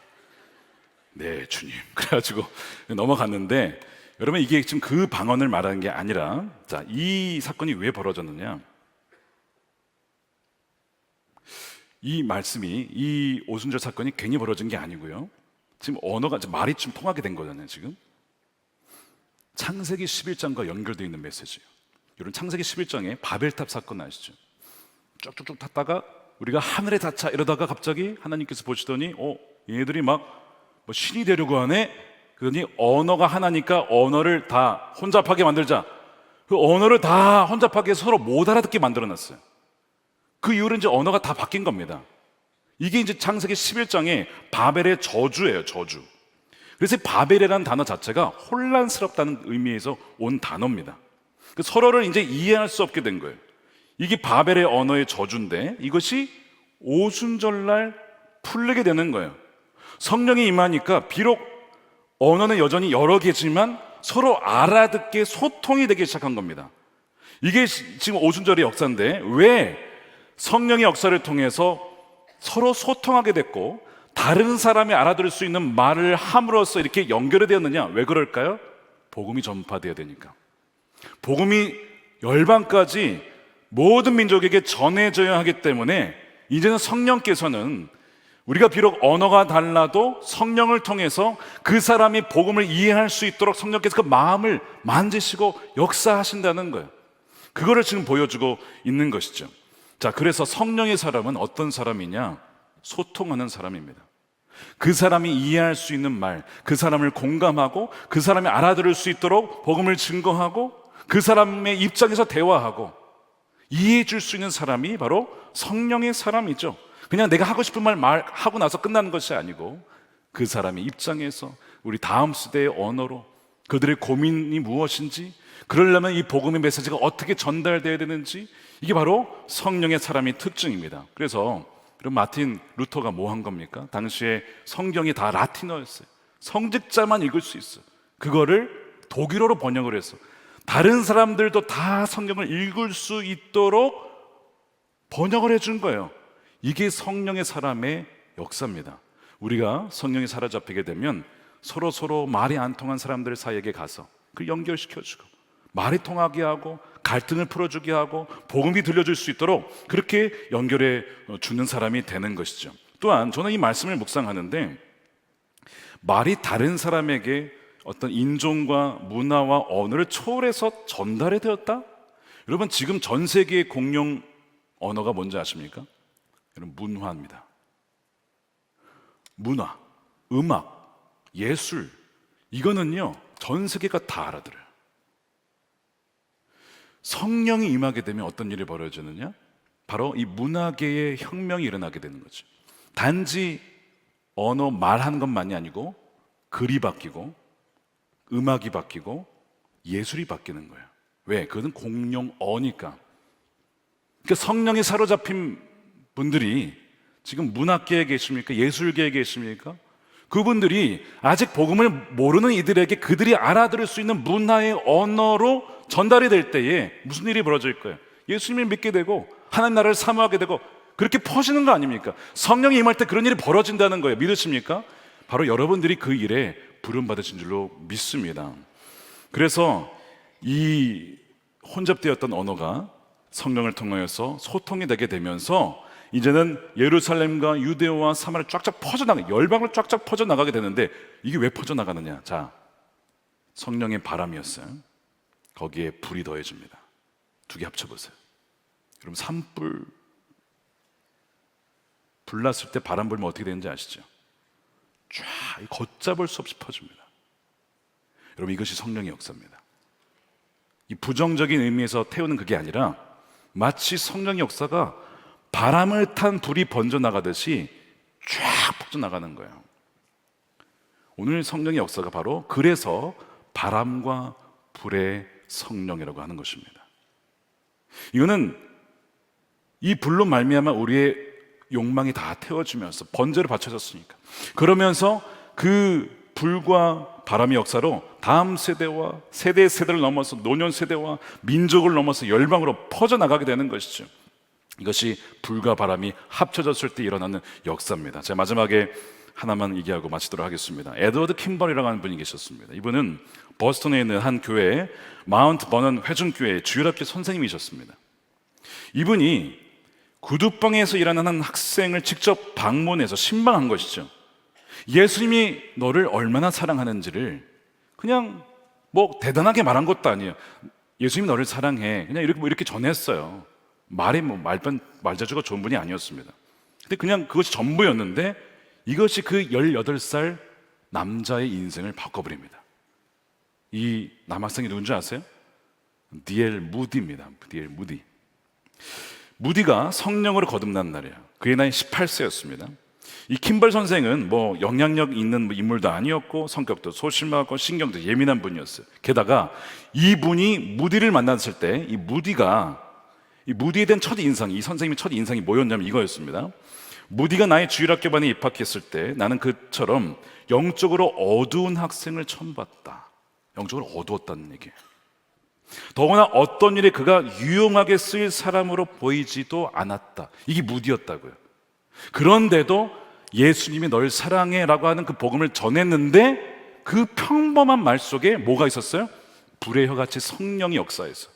네 주님. 그래가지고 넘어갔는데, 여러분, 이게 지금 그 방언을 말하는 게 아니라, 자, 이 사건이 왜 벌어졌느냐, 이 말씀이, 이 오순절 사건이 괜히 벌어진 게 아니고요, 지금 언어가, 말이 좀 통하게 된 거잖아요. 지금 창세기 11장과 연결되어 있는 메시지예요. 여러분, 창세기 11장에 바벨탑 사건 아시죠? 쭉쭉쭉 탔다가 우리가 하늘에 닿자 이러다가 갑자기 하나님께서 보시더니 얘네들이 막 뭐 신이 되려고 하네. 그러니 언어가 하나니까 언어를 다 혼잡하게 만들자. 그 언어를 다 혼잡하게 서로 못 알아듣게 만들어놨어요. 그 이후로 이제 언어가 다 바뀐 겁니다. 이게 이제 창세기 11장의 바벨의 저주예요, 저주. 그래서 바벨이라는 단어 자체가 혼란스럽다는 의미에서 온 단어입니다. 서로를 이제 이해할 수 없게 된 거예요. 이게 바벨의 언어의 저주인데 이것이 오순절날 풀리게 되는 거예요. 성령이 임하니까 비록 언어는 여전히 여러 개지만 서로 알아듣게 소통이 되기 시작한 겁니다. 이게 지금 오순절의 역사인데 왜 성령의 역사를 통해서 서로 소통하게 됐고 다른 사람이 알아들을 수 있는 말을 함으로써 이렇게 연결이 되었느냐? 왜 그럴까요? 복음이 전파되어야 되니까. 복음이 열방까지 모든 민족에게 전해져야 하기 때문에 이제는 성령께서는 우리가 비록 언어가 달라도 성령을 통해서 그 사람이 복음을 이해할 수 있도록 성령께서 그 마음을 만지시고 역사하신다는 거예요. 그거를 지금 보여주고 있는 것이죠. 자, 그래서 성령의 사람은 어떤 사람이냐? 소통하는 사람입니다. 그 사람이 이해할 수 있는 말, 그 사람을 공감하고 그 사람이 알아들을 수 있도록 복음을 증거하고 그 사람의 입장에서 대화하고 이해해 줄 수 있는 사람이 바로 성령의 사람이죠. 그냥 내가 하고 싶은 말 말하고 나서 끝나는 것이 아니고 그 사람의 입장에서 우리 다음 세대의 언어로 그들의 고민이 무엇인지, 그러려면 이 복음의 메시지가 어떻게 전달되어야 되는지, 이게 바로 성령의 사람의 특징입니다. 그래서 그럼 마틴 루터가 뭐 한 겁니까? 당시에 성경이 다 라틴어였어요. 성직자만 읽을 수 있어요. 그거를 독일어로 번역을 해서 다른 사람들도 다 성경을 읽을 수 있도록 번역을 해준 거예요. 이게 성령의 사람의 역사입니다. 우리가 성령이 사로잡히게 되면 서로 말이 안 통한 사람들 사이에게 가서 그 연결시켜주고 말이 통하게 하고 갈등을 풀어주게 하고 복음이 들려줄 수 있도록 그렇게 연결해 주는 사람이 되는 것이죠. 또한 저는 이 말씀을 묵상하는데 말이 다른 사람에게 어떤 인종과 문화와 언어를 초월해서 전달이 되었다? 여러분, 지금 전 세계의 공용 언어가 뭔지 아십니까? 여러분, 문화입니다. 문화, 음악, 예술, 이거는요 전 세계가 다 알아들어요. 성령이 임하게 되면 어떤 일이 벌어지느냐? 바로 이 문화계의 혁명이 일어나게 되는 거죠. 단지 언어 말하는 것만이 아니고 글이 바뀌고 음악이 바뀌고 예술이 바뀌는 거예요. 왜? 그것은 공용어니까. 그러니까 성령이 사로잡힌 분들이 지금 문학계에 계십니까? 예술계에 계십니까? 그분들이 아직 복음을 모르는 이들에게 그들이 알아들을 수 있는 문화의 언어로 전달이 될 때에 무슨 일이 벌어질 거예요? 예수님을 믿게 되고 하나님 나라를 사모하게 되고 그렇게 퍼지는 거 아닙니까? 성령이 임할 때 그런 일이 벌어진다는 거예요. 믿으십니까? 바로 여러분들이 그 일에 부름받으신 줄로 믿습니다. 그래서 이 혼잡되었던 언어가 성령을 통하여서 소통이 되게 되면서 이제는 예루살렘과 유대와 사마리아 쫙쫙 퍼져나가, 열방으로 쫙쫙 퍼져나가게 되는데 이게 왜 퍼져나가느냐? 자, 성령의 바람이었어요. 거기에 불이 더해집니다. 두 개 합쳐보세요. 여러분, 산불 불났을 때 바람 불면 어떻게 되는지 아시죠? 쫙 걷잡을 수 없이 퍼집니다. 여러분, 이것이 성령의 역사입니다. 이 부정적인 의미에서 태우는 그게 아니라 마치 성령의 역사가 바람을 탄 불이 번져나가듯이 쫙 퍼져나가는 거예요. 오늘 성령의 역사가 바로 그래서 바람과 불의 성령이라고 하는 것입니다. 이거는 이 불로 말미암아 우리의 욕망이 다 태워지면서 번제로 바쳐졌으니까, 그러면서 그 불과 바람의 역사로 다음 세대와 세대를 넘어서 노년 세대와 민족을 넘어서 열방으로 퍼져나가게 되는 것이죠. 이것이 불과 바람이 합쳐졌을 때 일어나는 역사입니다. 제가 마지막에 하나만 얘기하고 마치도록 하겠습니다. 에드워드 킴벌이라고 하는 분이 계셨습니다. 이분은 버스턴에 있는 한 교회 마운트 버넌 회중교회 주일학교 선생님이셨습니다. 이분이 구두방에서 일하는 한 학생을 직접 방문해서 신방한 것이죠. 예수님이 너를 얼마나 사랑하는지를 그냥 뭐 대단하게 말한 것도 아니에요. 예수님이 너를 사랑해, 그냥 이렇게 전했어요. 말자주가 좋은 분이 아니었습니다. 근데 그냥 그것이 전부였는데 이것이 그 18살 남자의 인생을 바꿔버립니다. 이 남학생이 누군지 아세요? D.L. 무디입니다. D.L. 무디. 무디가 성령으로 거듭난 날이에요. 그의 나이 18세였습니다. 이 킴벌 선생은 뭐 영향력 있는 인물도 아니었고 성격도 소심하고 신경도 예민한 분이었어요. 게다가 이분이 무디를 만났을 때 이 무디에 대한 첫인상이, 이 선생님의 첫인상이 뭐였냐면 이거였습니다. 무디가 나의 주일학교반에 입학했을 때 나는 그처럼 영적으로 어두운 학생을 처음 봤다. 영적으로 어두웠다는 얘기예요. 더구나 어떤 일에 그가 유용하게 쓰일 사람으로 보이지도 않았다. 이게 무디였다고요. 그런데도 예수님이 널 사랑해 라고 하는 그 복음을 전했는데 그 평범한 말 속에 뭐가 있었어요? 불의 혀같이 성령이 역사해서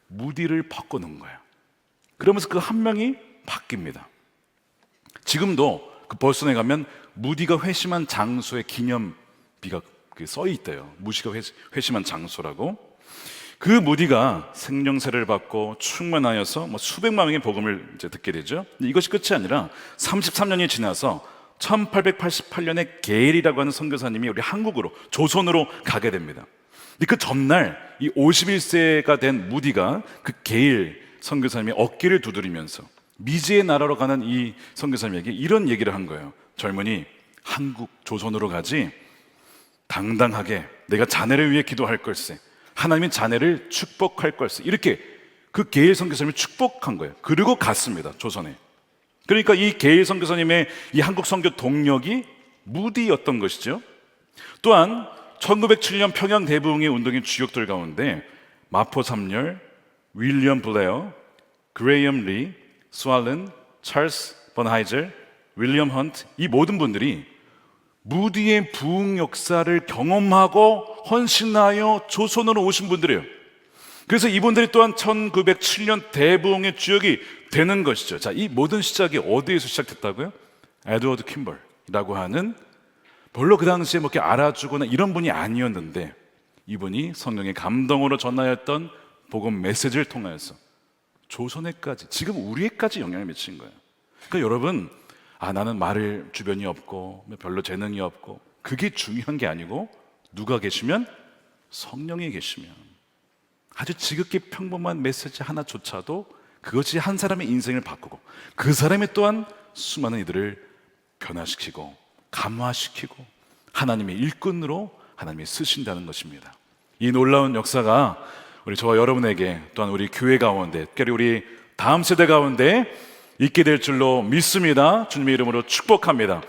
무디를 바꿔놓은 거예요. 그러면서 그 한 명이 바뀝니다. 지금도 그 버스턴에 가면 무디가 회심한 장소의 기념비가 써 있대요. 무디가 회심한 장소라고. 그 무디가 생명세를 받고 충만하여서 수백만 명의 복음을 이제 듣게 되죠. 이것이 끝이 아니라 33년이 지나서 1888년에 게일이라고 하는 선교사님이 우리 한국으로, 조선으로 가게 됩니다. 근데 그 전날 이 51세가 된 무디가 그 게일 선교사님의 어깨를 두드리면서 미지의 나라로 가는 이 선교사님에게 이런 얘기를 한 거예요. 젊은이, 한국, 조선으로 가지 당당하게 내가 자네를 위해 기도할 걸세, 하나님이 자네를 축복할 걸세, 이렇게 그 게일 선교사님을 축복한 거예요. 그리고 갔습니다, 조선에. 그러니까 이 게일 선교사님의 이 한국 선교 동력이 무디였던 것이죠. 또한 1907년 평양 대부흥의 운동의 주역들 가운데 마포 삼열, 윌리엄 블레어, 그레이엄 리, 스왈른, 찰스 번 하이젤, 윌리엄 헌트, 이 모든 분들이 무디의 부흥 역사를 경험하고 헌신하여 조선으로 오신 분들이에요. 그래서 이분들이 또한 1907년 대부흥의 주역이 되는 것이죠. 자, 이 모든 시작이 어디에서 시작됐다고요? 에드워드 킴벌이라고 하는, 별로 그 당시에 뭐 이렇게 알아주거나 이런 분이 아니었는데, 이분이 성령의 감동으로 전하였던 복음 메시지를 통하여서 조선에까지, 지금 우리에까지 영향을 미친 거예요. 그러니까 여러분, 나는 말을 주변이 없고 별로 재능이 없고, 그게 중요한 게 아니고, 누가 계시면? 성령이 계시면 아주 지극히 평범한 메시지 하나조차도 그것이 한 사람의 인생을 바꾸고, 그 사람이 또한 수많은 이들을 변화시키고 감화시키고 하나님의 일꾼으로 하나님이 쓰신다는 것입니다. 이 놀라운 역사가 우리 저와 여러분에게, 또한 우리 교회 가운데, 특별히 우리 다음 세대 가운데 있게 될 줄로 믿습니다. 주님의 이름으로 축복합니다.